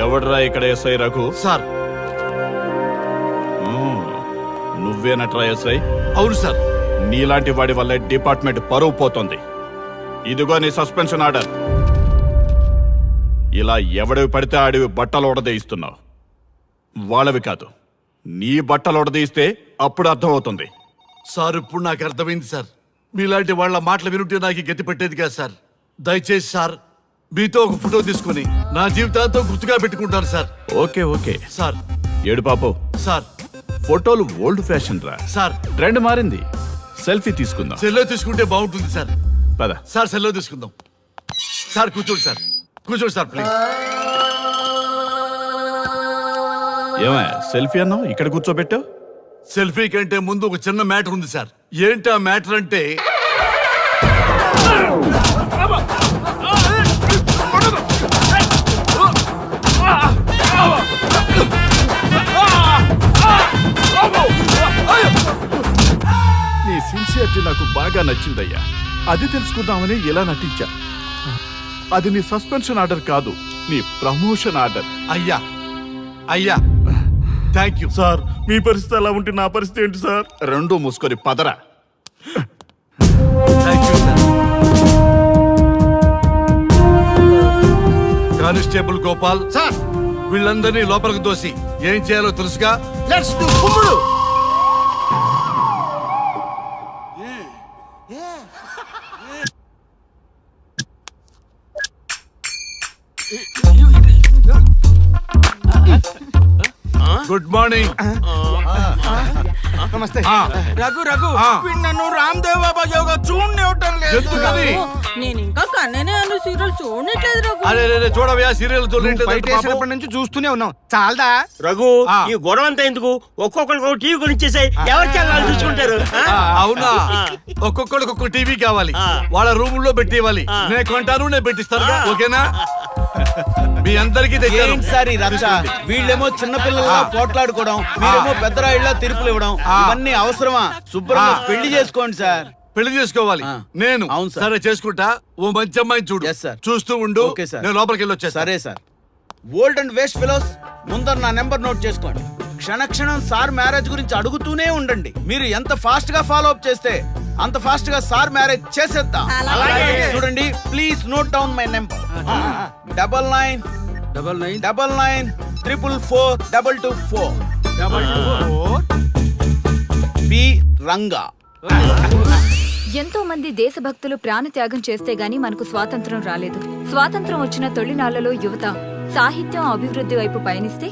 ఎవడ్రా ఇక్కడ ఎస్ఐ రఘు? సార్. నువ్వేనట్రా ఎస్ఐ? అవును సార్. నీలాంటి వాడి వల్లే డిపార్ట్మెంట్ పరువు పోతుంది. ఇదిగో నీ సస్పెన్షన్ ఆర్డర్. ఇలా ఎవడివి పడితే ఆడివి బట్టలు ఉడదీయిస్తున్నావు. వాళ్ళవి కాదు, నీ బట్టలు ఉడదీయిస్తే అప్పుడు అర్థమవుతుంది. సార్ ఇప్పుడు నాకు అర్థమైంది సార్. మీలాంటి వాళ్ళ మాటలు వినుంటే నాకు గతి పెట్టేది కాదు సార్. దయచేసి సార్ మీతో ఒక ఫోటో తీసుకుని నా జీవితాంతో గుర్తుగా పెట్టుకుంటాను సార్. Okay okay sir. ఏడు పాపు సార్. ఫోటోలు ఓల్డ్ ఫ్యాషన్ రా సార్. ట్రెండ్ మారింది. సెల్ఫీ తీసుకుందాం. సెల్లో తీసుకుంటే బాగుంటుంది సార్. పద సార్ సెల్లో తీసుకుందాం. సార్ కూర్చోండి సార్. కూర్చోండి సార్ ప్లీజ్. ఏమయ్య సెల్ఫీ అన్నావు, ఇక్కడ కూర్చోబెట్టావు? సెల్ఫీ కంటే ముందు ఒక చిన్న మ్యాటర్ ఉంది సార్. ఏంటి ఆ మ్యాటర్ అంటే నీ సిన్సియరిటీ నాకు బాగా నచ్చిందయ్యా. అది తెలుసుకుందామని ఇలా నటించా. అది నీ సస్పెన్షన్ ఆర్డర్ కాదు, నీ ప్రమోషన్ ఆర్డర్. అయ్యా అయ్యా థ్యాంక్ యూ సార్. మీ పరిస్థితి అలా ఉంటే నా పరిస్థితి ఏంటి సార్? రెండు మూసుకొని పదరా. Thank you sir. Constable Gopal sir వీళ్ళందరినీ లోపలికి దోసి ఏం చేయాలో తెలుసుగా. లెట్స్ డు కుమ్ముడు. Good morning. నమస్తే. రఘు రఘు ఆ. వీడు నన్ను రామ్ దేవ్ బాబా యోగా చూడనివ్వటం లేదు. ఎందుకని? నేను ఇంకా కన్ననే అను సీరియల్ చూడట్లేదు రఘు. అరే రే, రే చూడవయ్యా సీరియల్ బయట వేసినప్పటి నుంచి చూస్తూనే ఉన్నాం. చాలదా? రఘు ఆ. ఈ గొడవ అంతా ఎందుకు? ఒక్కొక్కరికి టీవీ కొనిచ్చేసాయి, ఎవరికి వెళ్ళాలి చూసుకుంటారు. ఆ? అవునా? ఒక్కొక్కడికి ఒక్కొక్క టీవీ కావాలి, ఆ. వాళ్ళ రూముల్లో పెట్టి ఇవ్వాలి. ఆ. నేను కొంటాను, నేను పెట్టిస్తాను. ఓకేనా? మీ అందరికీ తెచ్చాను. ఏంటి సార్ ఈ రచ్చ? వీళ్ళేమో చిన్నపిల్లల పోట్లాడుకోవడం, మీరేమో పెద్దరాయిళ్ళ తీర్పులు ఇవ్వడం, ఇవన్నీ అవసరమా? శుభ్రంగా పెళ్లి చేసుకోండి సార్. పెళ్లి చేసుకోవాలి ఆ. నేను. అవును సార్. సరే చేసుకుంటా. ఓ మంచి అమ్మాయిని చూడు. Yes, sir. చూస్తూ ఉండు. Okay, sir. నేను లోపలికి వెళ్ళి వచ్చేస్తా. సరే sir. Old and waste fellows, ముందర నా నెంబర్ నోట్ చేసుకోండి. క్షణక్షణం సార్ మ్యారేజ్ గురించి అడుగుతూనే ఉండండి. మీరు ఎంత ఫాస్ట్ గా ఫాలో అప్ చేస్తే అంత ఫాస్ట్ గా సార్ మ్యారేజ్ చేసేద్దాం. చూడండి, please note down my number. 99 99 444 224 B Ranga. ఎంతో మంది దేశభక్తులు ప్రాణత్యాగం చేస్తే గాని మనకు స్వాతంత్రం రాలేదు. స్వాతంత్రం వచ్చిన తొలినాళ్లలో యువత సాహిత్యం అభివృద్ధి వైపు పయనిస్తే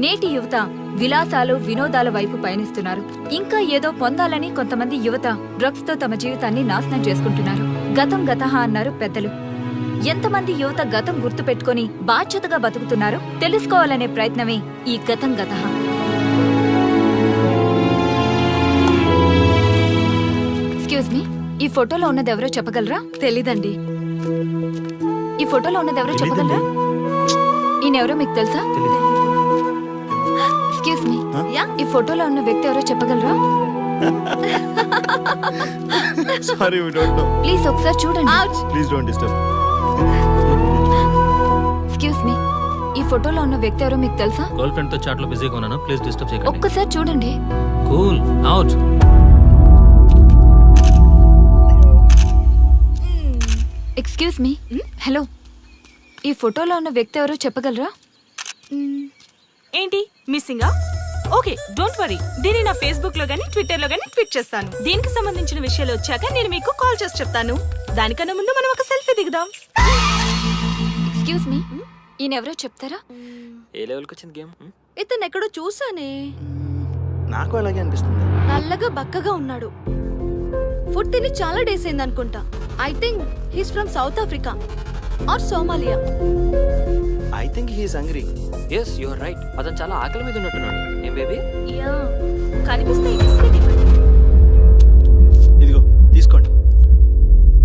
నేటి యువత విలాసాలు వినోదాల వైపు పయనిస్తున్నారు. ఇంకా ఏదో పొందాలని కొంతమంది యువత డ్రగ్స్ తో తమ జీవితాన్ని నాశనం చేసుకుంటున్నారు. గతం గతహ అన్నారు పెద్దలు. ఎంతమంది యువత గతం గుర్తు పెట్టుకుని బాధ్యతగా బతుకుతున్నారో తెలుసుకోవాలనే ప్రయత్నమే ఈ గతం గతహ. ఎక్స్క్యూజ్ మీ, ఈ ఫోటోలో ఉన్నది ఎవరో చెప్పగలరా? తెలీదండి. ఈ ఫోటోలో ఉన్నది ఎవరో చెప్పగలరా? ఈయనెవరో మీకు తెలుసా? ఎక్స్క్యూజ్ మీ, ఈ ఫోటోలో ఉన్న వ్యక్తి ఎవరో చెప్పగలరా? Sorry, we don't know. Please ఒకసారి చూడండి. Please don't disturb. Excuse me, ఈ ఫోటోలో ఉన్న వ్యక్తి ఎవరో మీకు తెలుసా? గర్ల్ ఫ్రెండ్ తో చాట్ లో బిజీగా ఉన్నాను, ప్లీజ్ డిస్టర్బ్ చేయకండి. ఒక్కసారి చూడండి. Cool out. Excuse me, hello, ఈ ఫోటోలో ఉన్న వ్యక్తి ఎవరో చెప్పగలరా? ఏంటి మిస్సింగా? ఓకే డోంట్ వరీ దీన్ని నా ఫేస్బుక్ లో గానీ ట్విట్టర్ లో గానీ ట్వీట్ చేస్తాను. దీనికి సంబంధించిన విషయాలు వచ్చాక నేను మీకు కాల్ చేసి చెప్తాను. దానికన్నా ముందు మనం ఒక సెల్ఫీ దిగుదాం. ఎక్స్క్యూజ్ మీ, ఈయనెవరో చెప్తారా? ఏ లెవెల్కి వచ్చింది గేమ్? ఇతను ఎక్కడో చూసానే. నాకు అలాగే అనిపిస్తుంది. నల్లగా బక్కగా ఉన్నాడు. ఫుడ్ తిని చాలా డేస్ అయింది అనుకుంటా. I think he's from South Africa or Somalia. I think he's hungry. Yes you are right. అతను చాలా ఆకలి మీద ఉన్నట్టున్నాడు. ఏం బేబీ? యా కనిపిస్తే ఈ బిస్కెట్ ఇవ్వండి. ఇదిగో తీసుకోండి.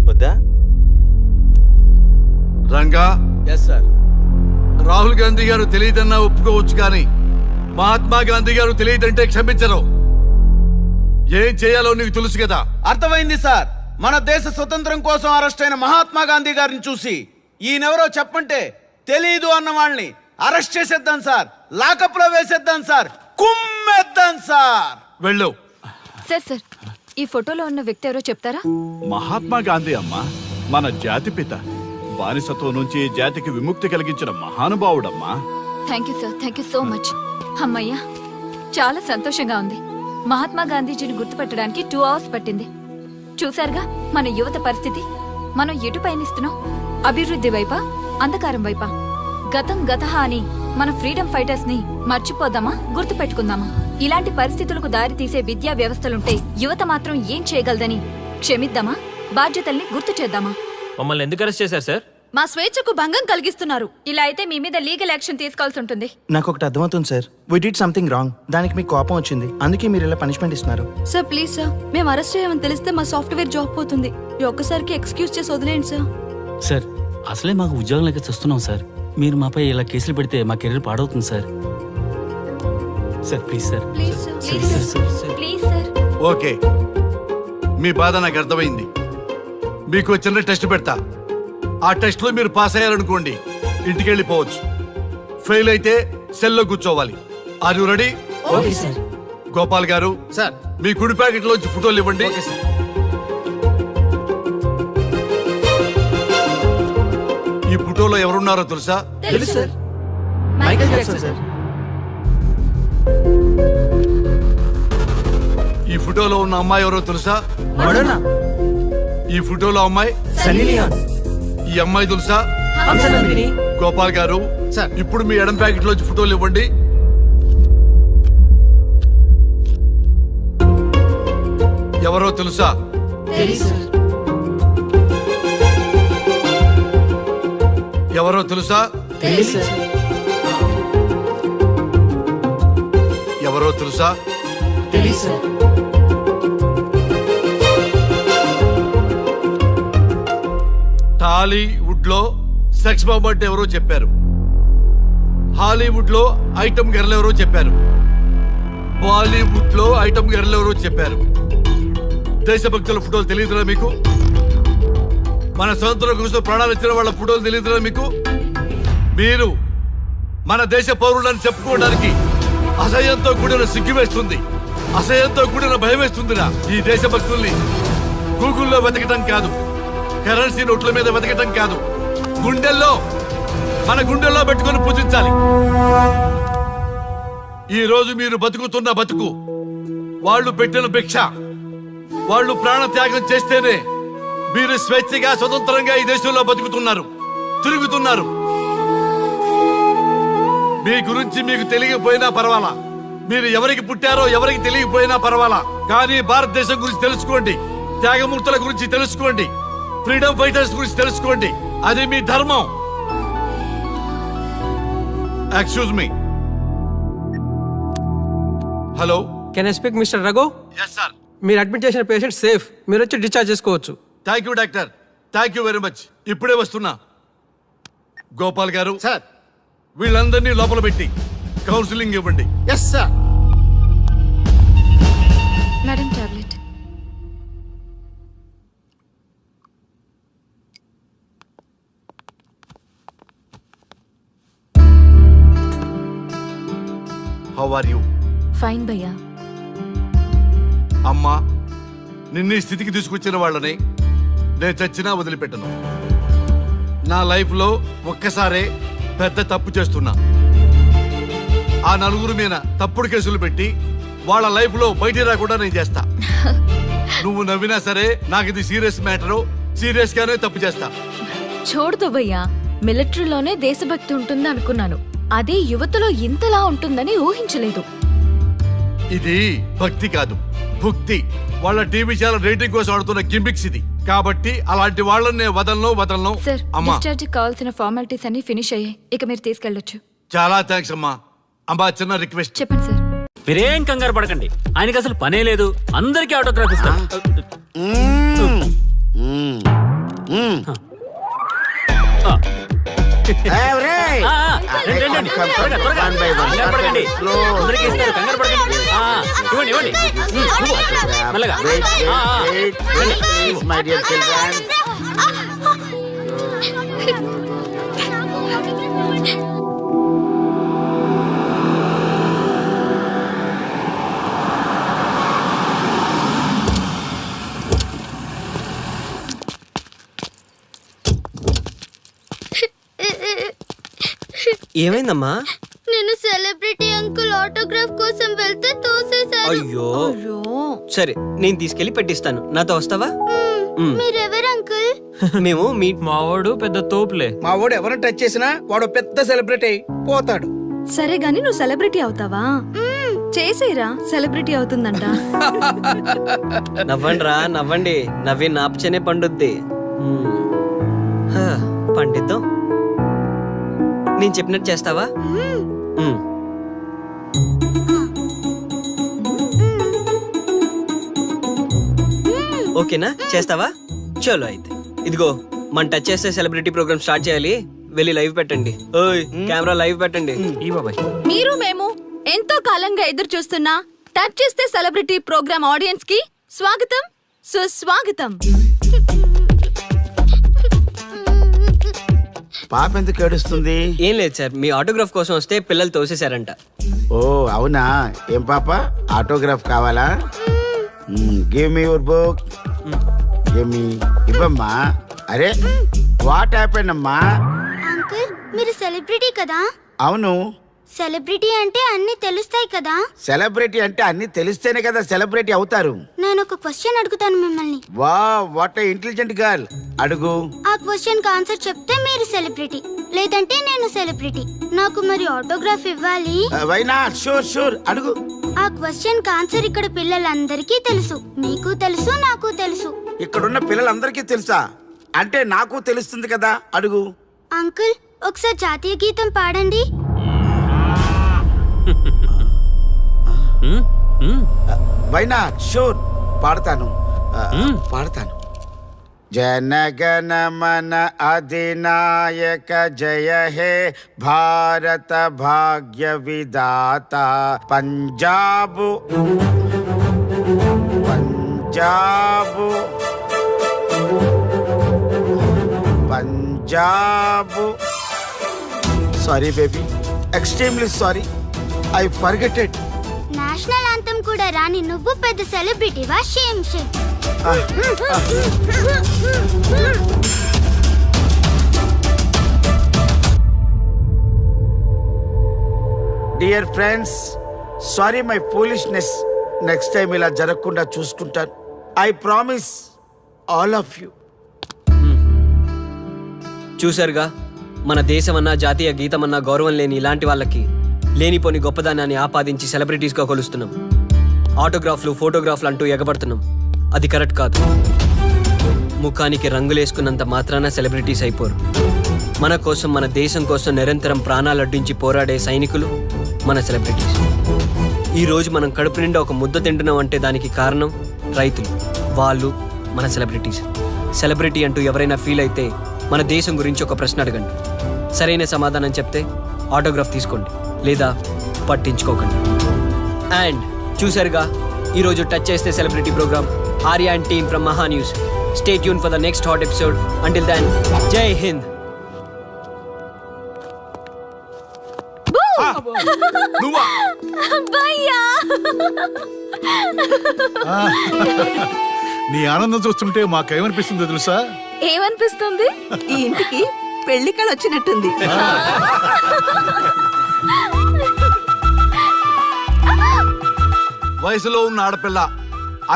వద్దా? Ranga, yes sir. రాహుల్ గాంధీ గారు తెలియదన్నా ఒప్పుకోవచ్చు కానీ మహాత్మా గాంధీ గారు తెలియదంటే క్షమించరు. ఏం చేయాలో నీకు తెలుసు కదా. అర్థమైంది సార్. మన దేశ స్వతంత్రం కోసం అరెస్ట్ అయిన మహాత్మా గాంధీ గారిని చూసి ఈయనెవరో చెప్పంటే తెలీదు అన్న వాళ్ళని అరెస్ట్ చేసేద్దాం సార్. లాకప్ లో వేసేద్దాం సార్. కుమ్మేద్దాం సార్. వెళ్ళు. సార్ ఈ ఫోటోలో ఉన్న వ్యక్తి ఎవరో చెప్తారా? మహాత్మా గాంధీ అమ్మ మన జాతిపిత. బానిసత్వం నుంచి జాతికి విముక్తి కలిగించిన మహానుభావుడమ్మా. Thank you sir, thank you so much. అమ్మయ్యా, చాలా సంతోషంగా ఉంది. మహాత్మా గాంధీజీని గుర్తుపెట్టడానికి 2 hours పట్టింది. చూసారుగా మన యువత పరిస్థితి. మనం ఎటు పయనిస్తున్నాం? అభివృద్ధి వైపా, అంధకారం వైపా? గతం గతహ అని మన ఫ్రీడమ్ ఫైటర్స్ ని మర్చిపోదామా, గుర్తు పెట్టుకుందామా? ఇలాంటి పరిస్థితులకు దారి తీసే విద్యా వ్యవస్థలుంటే యువత మాత్రం ఏం చేయగలదని క్షమిద్దామా, బాధ్యతల్ని గుర్తు చేద్దామా? మమ్మల్ని ఎందుకు అరెస్ట్ చేశారు సార్? మా స్వేచ్ఛకు భంగం కలిగిస్తున్నారు. ఇలా అయితే మీ మీద లీగల్ యాక్షన్ తీసుకోవాల్సి ఉంటుంది. నాకు ఒకటి అర్థమవుతుంది sir. We did something wrong. దానికి మీకు కోపం వచ్చింది, అందుకే మీరు ఇలా పనిష్మెంట్ ఇస్తున్నారు. సార్ ప్లీజ్ సార్, మేము అరెస్ట్ చేయమని తెలిస్తే మా సాఫ్ట్వేర్ జాబ్ పోతుంది. ఈ ఒక్కసారికి ఎక్స్క్యూజ్ చేసి వదిలేండి సార్. సార్ అసలే మాకు ఉద్యోగం లేక చూస్తున్నాం సార్. మీరు మాపై ఇలా కేసులు పెడితే మా కెరీర్ పాడవుతుంది sir. Sir please sir. Please sir. Please sir, please sir. Okay, మీ బాధ నాకు అర్థమైంది. మీకు చిన్న టెస్ట్ పెడతా. ఆ టెస్ట్ లో మీరు పాస్ అయ్యారనుకోండి, ఇంటికి వెళ్ళిపోవచ్చు. ఫెయిల్ అయితే సెల్లో కూర్చోవాలి. Are you ready? Okay sir. Gopal garu, sir మీ కుడి ప్యాకెట్ లోంచి ఫోటోలు ఇవ్వండి. ఈ ఫోటోలో ఎవరున్నారో తెలుసా? తెలుసు సార్. Michael Jackson sir. ఈ ఫోటోలో ఉన్న అమ్మాయి ఎవరో తెలుసా? మడోనా. ఈ ఫోటోలో అమ్మాయి సన్నీ లియోన్. ఈ అమ్మాయి తెలుసా? హంసనందిని. గోపాల్ గారు, సార్. ఇప్పుడు మీ ఎడం ప్యాకెట్ లోంచి ఫోటోలు ఇవ్వండి. ఎవరో తెలుసా? తెలుసు సార్. ఎవరో తెలుసా? తెలుసు సార్. ఎవరో తెలుసా? తెలుసు సార్. టాలీవుడ్ లో సెక్స్ బాంబ్ అంటే ఎవరో చెప్పారు. హాలీవుడ్ లో ఐటమ్ గర్ల్ ఎవరో చెప్పారు. బాలీవుడ్ లో ఐటమ్ గర్ల్ ఎవరో చెప్పారు. దేశభక్తుల ఫోటోలు తెలియదురా మీకు? మన స్వతంత్రం కోసం ప్రాణాలు ఇచ్చిన వాళ్ళ ఫోటోలు తెలియదురా మీకు? మీరు మన దేశ పౌరులని చెప్పుకోవడానికి అసహ్యంతో కూడిన సిగ్గు వేస్తుంది, అసహ్యంతో కూడిన భయం వేస్తుందిరా. ఈ దేశభక్తుల్ని గూగుల్లో వెతకటం కాదు, కరెన్సీ నోట్ల మీద వెతకటం కాదు, మన గుండెల్లో పెట్టుకొని పూజించాలి. ఈ రోజు మీరు బతుకుతున్న బతుకు వాళ్ళు పెట్టిన భిక్ష. వాళ్ళు ప్రాణ త్యాగం చేస్తేనే మీరు స్వేచ్ఛగా స్వతంత్రంగా ఈ దేశంలో బతుకుతున్నారు, తిరుగుతున్నారు. మీ గురించి మీకు తెలియకపోయినా పర్వాలా, మీరు ఎవరికి పుట్టారో ఎవరికి తెలియకపోయినా పర్వాలా, కానీ భారతదేశం గురించి తెలుసుకోండి, త్యాగమూర్తుల గురించి తెలుసుకోండి, ఫ్రీడమ్ ఫైటర్స్ గురించి తెలుసుకోండి. అది మీ ధర్మం. Excuse me. Hello, can I speak mister Raghu? Yes sir. మీరు అడ్మిట్ చేసిన పేషెంట్ సేఫ్. మీరు వచ్చి డిశ్చార్జ్ చేసుకోవచ్చు. Thank you doctor, thank you very much. ఇప్పుడే వస్తున్నా. గోపాల్ గారు, సార్. వీళ్ళందరినీ లోపల పెట్టి కౌన్సిలింగ్ ఇవ్వండి. Yes sir. Madam tablet. How are you? Fine భయ్యా. అమ్మా, నిన్ను ఈ స్థితికి తీసుకొచ్చిన వాళ్ళని నేను చచ్చినా వదిలిపెట్టను. నా లైఫ్లో ఒక్కసారే పెద్ద తప్పు చేస్తున్నా. ఆ నలుగురు మీద తప్పుడు కేసులు పెట్టి వాళ్ళ లైఫ్ లో బయటికి రాకుండా నేను చేస్తా. నువ్వు నవ్వినా సరే నాకు ఇది సీరియస్ మ్యాటరు, సీరియస్ గానే తప్పు చేస్తా. చూడదు భయ్యా, మిలిటరీలోనే దేశభక్తి ఉంటుంది అనుకున్నాను. అదే యువతలో ఇంతలా ఉంటుందని ఊహించలేదు. ఇది భక్తి కాదు, భుక్తి. వాళ్ళ టీవీ ఛానల్ రేటింగ్ కోసం ఆడుతున్న గిమ్మిక్స్ ఇది. కాబట్టి అలాంటి వాళ్ళని నేను వదలను. సార్, అమ్మా డిశ్చార్జ్ కావాల్సిన ఫార్మాలిటీస్ అన్ని ఫినిష్ అయ్యాయి. ఇక మీరు తీసుకెళ్ళొచ్చు. చాలా థ్యాంక్స్ అమ్మా. అమ్మా చిన్న రిక్వెస్ట్. చెప్పండి సార్. మీరేం కంగారు పడకండి, ఆయనకి అసలు పనే లేదు. అందరికీ ఆటోగ్రాఫ్ ఇస్తాం. రండి, రండి. త్వరగా, త్వరగా. కంగారు పడకండి. అందరికీ ఇస్తారు, కంగారు పడకండి. ఇవ్వండి, ఇవ్వండి. మెల్లగా. ఏమైందమ్మా? నేను సెలబ్రిటీ అంకుల్ ఆటోగ్రాఫ్ కోసం వెళ్తే తోసేశారు. అయ్యో, సరే నేను తీసుకెళ్లి పెట్టిస్తాను. నాతో వస్తావా? మీరెవరు అంకుల్? మేము మీ మావాడు పెద్ద తోపులే. మా వాడు ఎవరిని టచ్ చేసినా వాడు పెద్ద సెలబ్రిటీ అయి పోతాడు. సరే గాని నువ్వు సెలబ్రిటీ అవుతావా? చేసేరా, సెలబ్రిటీ అవుతుందంట. నవ్వండి రా, నవ్వండి. నవ్వి నాపచనే పండుద్ది. పండిద్దాం. నేను చెప్పినట్టు చేస్తావా? ఓకేనా? చేస్తావా? చలో అయితే. ఇదిగో మన టచ్ చేస్తే సెలబ్రిటీ ప్రోగ్రామ్ స్టార్ట్ చేయాలి. వెళ్ళి లైవ్ పెట్టండి. ఓయ్ కెమెరా లైవ్ పెట్టండి. ఈ బాబాయ్, మీరు మేము ఎంతో కాలంగా ఎదురు చూస్తున్నా టచ్ చేస్తే సెలబ్రిటీ ప్రోగ్రామ్ ఆడియన్స్ కి స్వాగతం, సుస్వాగతం. పాప ఎందుకు ఏడుస్తుంది? ఏం లేదు సార్, మీ ఆటోగ్రాఫ్ కోసం వస్తే పిల్లలు తోసేశారంట. ఓ అవునా? ఏం పాప, ఆటోగ్రాఫ్ కావాలా? Give me your book. Give me. ఇవ్వమ్మా. అరే వాట్ హ్యాపెండ్ అమ్మా? అంకుల్, మీరు సెలబ్రిటీ కదా? అవును. సెలబ్రిటీ అంటే అన్ని తెలుస్తాయి కదా? సెలబ్రిటీ అంటే అన్ని తెలిస్తేనే కదా సెలబ్రిటీ అవుతారు. నేను ఒక క్వశ్చన్ అడుగుతాను మిమ్మల్ని. వా, వాట్ ఇంటెలిజెంట్ గర్ల్. అడుగు. ఆ క్వశ్చన్ కి ఆన్సర్ చెప్తే మీరు సెలబ్రిటీ, లేదంటే నేను సెలబ్రిటీ. నాకు మరి ఆటోగ్రాఫ్ ఇవ్వాలి. Why not? షూర్ షూర్, అడుగు. ఆ క్వశ్చన్ కి ఆన్సర్ ఇక్కడ పిల్లలందరికీ తెలుసు. మీకు తెలుసు, నాకు తెలుసు. ఇక్కడున్న పిల్లలందరికీ తెలుసా? అంటే నాకు తెలుస్తుంది కదా. అడుగు. అంకుల్, ఒకసారి జాతీయ గీతం పాడండి. Why not? షూర్, పాడతాను. పాడతాను. జనగణ మన అధినాయక జయ హే భారత భాగ్య విధాత. Punjab Punjab Punjab. Sorry baby, extremely sorry. I forget it. National anthem కూడా రాని నువ్వు పెద్ద సెలబ్రిటీవా? Shame shame. Dear friends, sorry my foolishness. Next time ఇలా జరగకుండా చూసుకుంటాను. I promise all of you. చూశారుగా, మన దేశమన్నా జాతీయ గీతమన్నా గౌరవం లేని ఇలాంటి వాళ్ళకి లేనిపోని గొప్పదానాన్ని ఆపాదించి సెలబ్రిటీస్గా కొలుస్తున్నాం. ఆటోగ్రాఫ్లు, ఫోటోగ్రాఫ్లు అంటూ ఎగబడుతున్నాం. అది కరెక్ట్ కాదు. ముఖానికి రంగులేసుకున్నంత మాత్రాన సెలబ్రిటీస్ అయిపోరు. మన కోసం, మన దేశం కోసం నిరంతరం ప్రాణాలు అడ్డించి పోరాడే సైనికులు మన సెలబ్రిటీస్. ఈరోజు మనం కడుపు నిండా ఒక ముద్ద తింటున్నాం అంటే దానికి కారణం రైతులు. వాళ్ళు మన సెలబ్రిటీస్. సెలబ్రిటీ అంటూ ఎవరైనా ఫీల్ అయితే మన దేశం గురించి ఒక ప్రశ్న అడగండి. సరైన సమాధానం చెప్తే ఆటోగ్రాఫ్ తీసుకోండి, లేదా పట్టించుకోకండి. అండ్ చూసారుగా, ఈరోజు టచ్ చేస్తే celebrity program. Arya and team from Maha news. Stay tuned for the next hot episode. Until then, Jai Hind. నీ ఆనందం చూస్తుంటే మాకేమనిపిస్తుందో తెలుసా? ఏమనిపిస్తుంది? ఈ ఇంటికి పెళ్లి కళ వచ్చినట్టుంది. వయసులో ఉన్న ఆడపిల్ల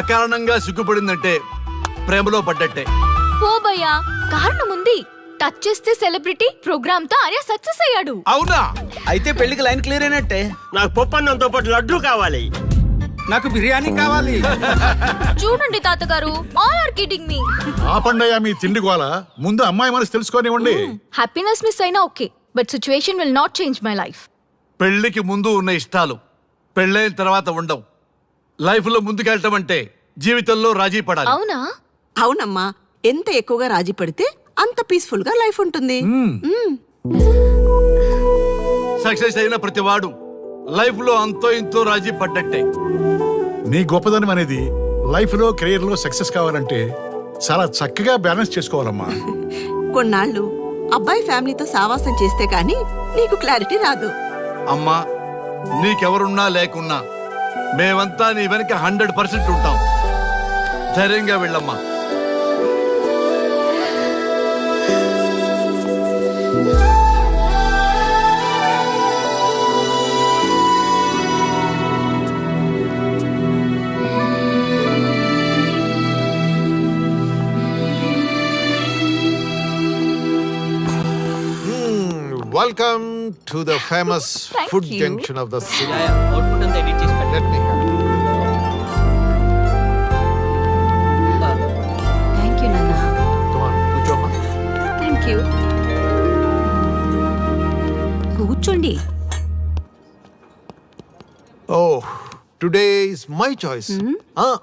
అకారణంగా సిగ్గుపడిందంటే ప్రేమలో పడ్డట్టే. ఓ భయ్యా, కారణం ఉంది. టచ్ చేస్తే సెలబ్రిటీ ప్రోగ్రామ్ తో ఆర్య సక్సెస్ అయ్యాడు. అవునా? అయితే పెళ్లికి లైన్ క్లియర్ అయినట్టే. నాకు పప్పన్నంతో పాటు లడ్డు కావాలి. నాకు బిర్యానీ కావాలి. చూడండి తాతగారు, ఆల్ ఆర్ కిడింగ్ మీ. ఆపండయ్యా మీ తిండి గోల. ముందు అమ్మాయి మనసు తెలుసుకోనివ్వండి. హ్యాపీనెస్ మిస్ అయినా okay, but situation will not change my life. పెళ్లికి ముందు ఉన్న ఇష్టాలు పెళ్ళైన తర్వాత ఉండవు. లైఫ్ లో ముందుకెళ్ళటం అంటే జీవితంలో రాజీ పడాలి. అవునా? అవునమ్మా, ఎంత ఎక్కువగా రాజీ పడితే అంత పీస్ఫుల్ గా లైఫ్ ఉంటుంది. సక్సెస్ అయిన ప్రతివాడు లైఫ్ లో అంతో ఇంతో రాజీ పడ్డట్టే. నీ గొప్పదనం అనేది లైఫ్ లో కెరీర్ లో సక్సెస్ కావాలంటే చాలా చక్కగా బ్యాలెన్స్ చేసుకోవాలమ్మా. కొన్నాళ్ళు అబ్బాయి ఫ్యామిలీతో సావాసం చేస్తే గానీ నీకు క్లారిటీ రాదు. అమ్మా, నీకెవరున్నా లేకున్నా మేమంతా నీ వెనక 100% ఉంటాం. ధైర్యంగా వెళ్ళమ్మా. Welcome to the famous Thank food you. junction of the city. Output అంతా ఎడిట్ చేసి పెట్టండి. Let me have it. Thank you నాన్న. Come on, కూర్చోమ్మా. Thank you. కూర్చోండి. Oh, today is my choice.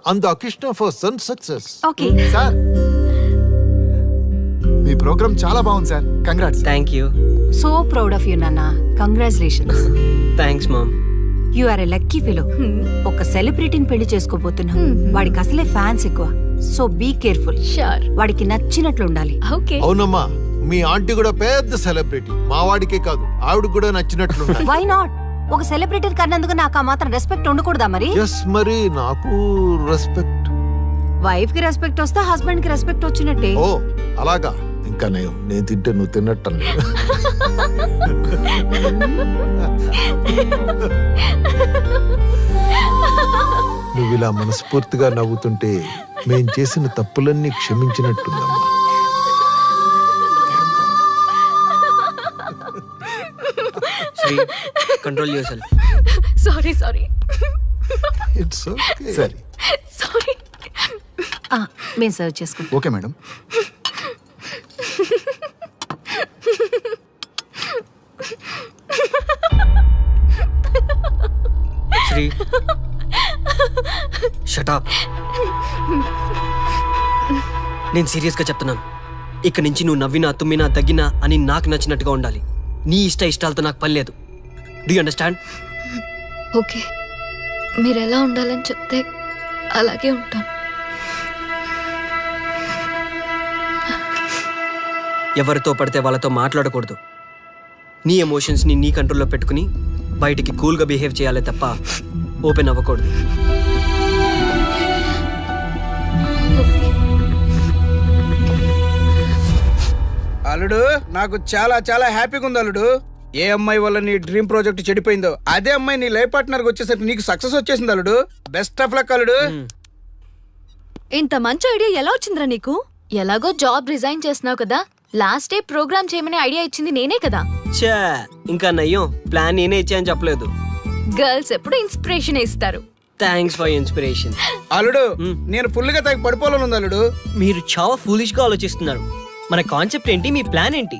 And the Krishna for son success. Okay. Sir, మీ program చాలా బాగుంది sir. Congrats. Thank you. So proud of you నాన్న. Congratulations. Thanks mom. You are a lucky fellow. ఒక సెలబ్రిటీని పెళ్లి చేసుకోబోతున్నా. వాడికి అసలే ఫ్యాన్స్ ఎక్కువ. So be careful. షూర్. వాడికి నచ్చినట్లు ఉండాలి. ఓకే. అవునమ్మా, మీ ఆంటీ కూడా పెద్ద సెలబ్రిటీ. మా వాడికే కాదు, ఆవిడ కూడా నచ్చినట్లు వై నాట్? ఒక సెలబ్రిటీ కన్నందుకు నాకు ఆ మాత్రం రెస్పెక్ట్ ఉండకూడదా మరి? ఎస్, మరి నాకు రెస్పెక్ట్. వైఫ్ కి రెస్పెక్ట్ వస్తే హస్బెండ్ కి రెస్పెక్ట్ వచ్చినట్టే. ఓ అలాగా? ఇంకా నేను తింటే నువ్వు తిన్నట్టు. నువ్వు ఇలా మనస్ఫూర్తిగా నవ్వుతుంటే మేం చేసిన తప్పులన్నీ క్షమించినట్టుందమ్మా. Sri, control your sorry sorry it's okay. సరే, సారీ. మేము సర్వ్ చేసుకుంటాం. Okay madam. Sri, shut up. నేను సీరియస్గా చెప్తున్నాను. ఇక్కడి నుంచి నువ్వు నవ్వినా తుమ్మినా తగ్గినా అని నాకు నచ్చినట్టుగా ఉండాలి. నీ ఇష్టాలతో నాకు పని లేదు. Do you understand? ఓకే, మీరు ఎలా ఉండాలని చెప్తే అలాగే ఉంటాను. ఎవరితో పడితే వాళ్ళతో మాట్లాడకూడదు. నీ ఎమోషన్స్ని నీ కంట్రోల్లో పెట్టుకుని బయటికి కూల్గా బిహేవ్ చేయాలి తప్ప ఓపెన్ అవ్వకూడదు. అల్లుడు, నాకు చాలా చాలా హ్యాపీగా ఉంది అల్లుడు. ఏ అమ్మాయి వల్ల నీ డ్రీమ్ ప్రాజెక్ట్ చెడిపోయిందో అదే అమ్మాయి నీ లైఫ్ పార్ట్నర్ వచ్చేసరికి నీకు సక్సెస్ వచ్చేసింది అల్లుడు. బెస్ట్ ఆఫ్ లక్ అల్లుడు. ఇంత మంచి ఐడియా ఎలా వచ్చిందిరా నీకు? ఎలాగో జాబ్ రిజైన్ చేస్తున్నావు కదా, లాస్ట్ డే ప్రోగ్రామ్ చేయమని ఐడియా ఇచ్చింది నేనే కదా. చా, ఇంకా నయ్యం, ప్లాన్ నేనే ఇచ్చాయని చెప్పలేదు. గర్ల్స్ ఎప్పుడు ఇన్స్పిరేషన్ ఇస్తారు. Thanks for inspiration. అల్లుడు, నేను ఫుల్ గా తగ్గ పడిపోవాలని ఉంది అల్లుడు. మీరు చాలా ఫూలిష్ గా ఆలోచిస్తున్నారు. మన కాన్సెప్ట్ ఏంటి, మీ ప్లాన్ ఏంటి?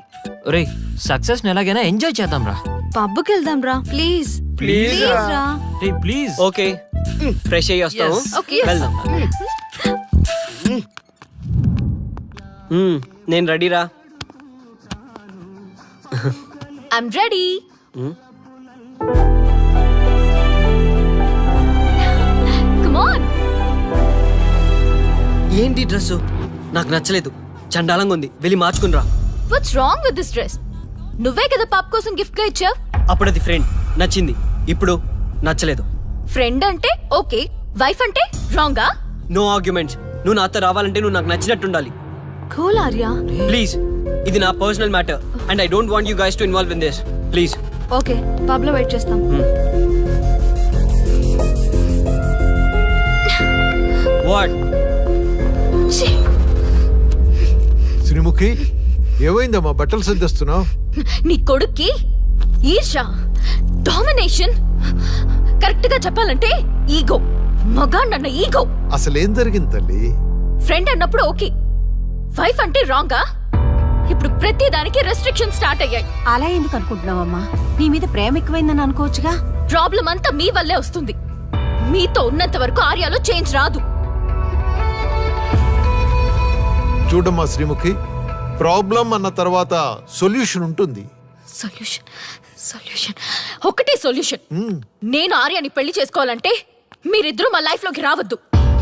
ఒరే, సక్సెస్ ని ఎలాగైనా ఎంజాయ్ చేద్దాం రా. పబ్కి వెళ్దాం రా ప్లీజ్. ప్లీజ్ రా. రే ప్లీజ్. ఓకే, ఫ్రెష్ అయ్యి వస్తాము. Okay. వెళ్దాం. నేను రెడీరా. I'm ready. Come on. ఏంటి డ్రెస్? నాకు నచ్చలేదు, చండాలంగా ఉంది. వెళ్ళి మార్చుకునిరా. What's wrong with this dress? నువ్వే కదా పాప్ కోసం గిఫ్ట్ గా ఇచ్చావు. అప్పుడు అది ఫ్రెండ్, నచ్చింది. ఇప్పుడు నచ్చలేదు. ఫ్రెండ్ అంటే ఓకే, వైఫ్ అంటే రాంగా? No arguments. నువ్వు నాతో రావాలంటే నువ్వు నాకు నచ్చినట్టుండాలి. కూల్ ఆర్యా. ప్లీజ్, ఇది నా personal matter and I don't want you guys to involve in this. Please. Okay, pub లో వెయిట్ చేస్తాం. గాడ్. శ్రీముఖి ఏమైందమ్మా బట్టలు సర్దిస్తున్నావు? నీ కొడుక్కి ఈర్ష, డామినేషన్, కరెక్ట్ గా చెప్పాలంటే ఈగో. మగాండన్న ఈగో. అసలేం జరిగింది తల్లి? ఫ్రెండ్ అన్నప్పుడు ఓకే, వైఫ్ అంటే రాంగా? ఇప్పుడు ప్రతి దానికి రెస్ట్రిక్షన్ స్టార్ట్ అయ్యాయి. అలా ఎందుకు అనుకుంటున్నావమ్మా? నీ మీద ప్రేమ ఎక్కువైందని అనుకోవచ్చుగా. ప్రాబ్లం అంతా మీ వల్లే వస్తుంది. మీతో ఉన్నంత వరకు ఆర్యాలో చేంజ్ రాదు. చూడమ్మా శ్రీముఖి, ప్రాబ్లం అన్న తర్వాత సొల్యూషన్ ఉంటుంది. సొల్యూషన్ సొల్యూషన్ ఒకటే సొల్యూషన్. నేను ఆర్యాని పెళ్లి చేసుకోవాలంటే మీరిద్దరూ మా లైఫ్ లోకి రావద్దు.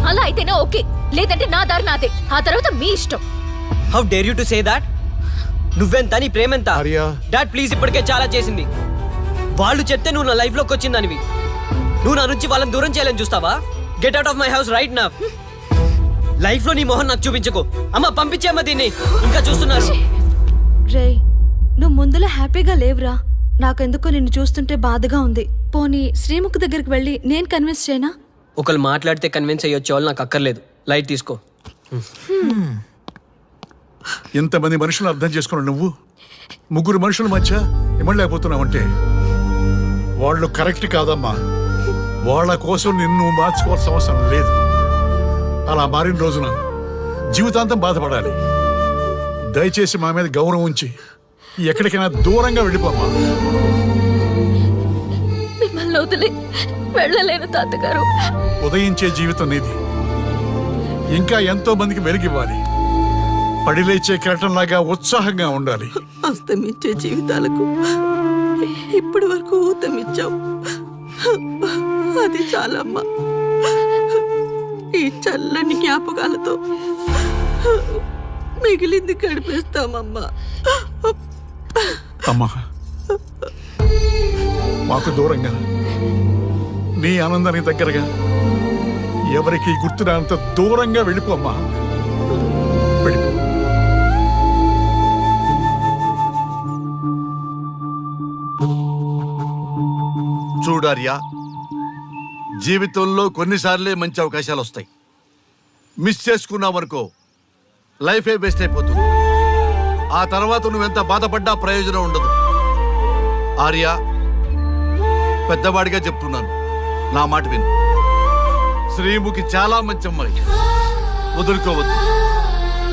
అలా అయితేనే ఓకే, లేదంటే నా దారి నాదే. ఆ తర్వాత మీ ఇష్టం. How dare you to say that? నువ్వెంత, నీ ప్రేమెంత? ఆర్యా డాడ్ ప్లీజ్, ఇప్పటికే చాలా చేసింది. వాళ్ళు చెప్తే నువ్వు నా లైఫ్ లోకి వచ్చిందనివి. నువ్వు నా నుంచి వాళ్ళని దూరం చేయాలని చూస్తావా? Get out of my house right now. Life లో నీ మొహం నాకు చూపించకు. అమ్మ పంపించేమ్మా దీన్ని, ఇంకా చూస్తున్నారు. రే, నువ్వు ముందులో హ్యాపీగా లేవురా. నాకెందుకో నిన్ను చూస్తుంటే బాధగా ఉంది. పోనీ శ్రీముఖి దగ్గరికి వెళ్ళి నేను కన్విన్స్ చేయనా? ఒకళ్ళు మాట్లాడితే కన్విన్స్ అయ్యొచ్చే వాళ్ళు నాకు అక్కర్లేదు. లైట్ తీసుకో. ఇంతమంది మనుషులు అర్థం చేసుకున్నావు నువ్వు. ముగ్గురు మనుషుల మధ్య ఇమ్మలేకపోతున్నావంటే వాళ్ళు కరెక్ట్ కాదమ్మా. వాళ్ళ కోసం నిన్ను మార్చుకోవాల్సిన అవసరం లేదు. అలా మారిన రోజున జీవితాంతం బాధపడాలి. దయచేసి మా మీద గౌరవం ఉంచి ఎక్కడికైనా దూరంగా వెళ్ళిపోమ్మా. మిమ్మల్ని వదిలి వెళ్ళలేను తాతగారు. ఉదయించే జీవితం నీది. ఇంకా ఎంతో మందికి వెలిగివ్వాలి. పడిలేచే కెరటంలాగా ఉత్సాహంగా ఉండాలి. అస్తమించే జీవితాలకు ఇప్పటి వరకు ఊతమిచ్చాం. అది చాలమ్మా. ఈ చల్లని జ్ఞాపకాలతో మిగిలింది గడిపేస్తామమ్మా. అమ్మా, మాకు దూరంగా, నీ ఆనందానికి దగ్గరగా, ఎవరికి గుర్తురానంత దూరంగా వెళ్ళిపోమ్మా. వెళ్ళిపో. చూడార్యా, జీవితంలో కొన్నిసార్లే మంచి అవకాశాలు వస్తాయి. మిస్ చేసుకున్నావనుకో లైఫే వేస్ట్ అయిపోతుంది. ఆ తర్వాత నువ్వెంత బాధపడ్డా ప్రయోజనం ఉండదు. ఆర్య, పెద్దవాడిగా చెప్తున్నాను, నా మాట విను. శ్రీముఖి చాలా మంచి అమ్మాయి, వదులుకోవద్దు.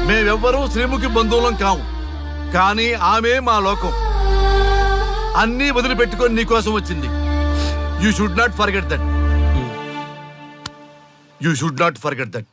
మేమెవ్వరూ శ్రీముఖి బంధువులం కాము, కానీ ఆమె మా లోకం. అన్నీ వదిలిపెట్టుకొని నీకోసం వచ్చింది. You should not forget that. You should not forget that.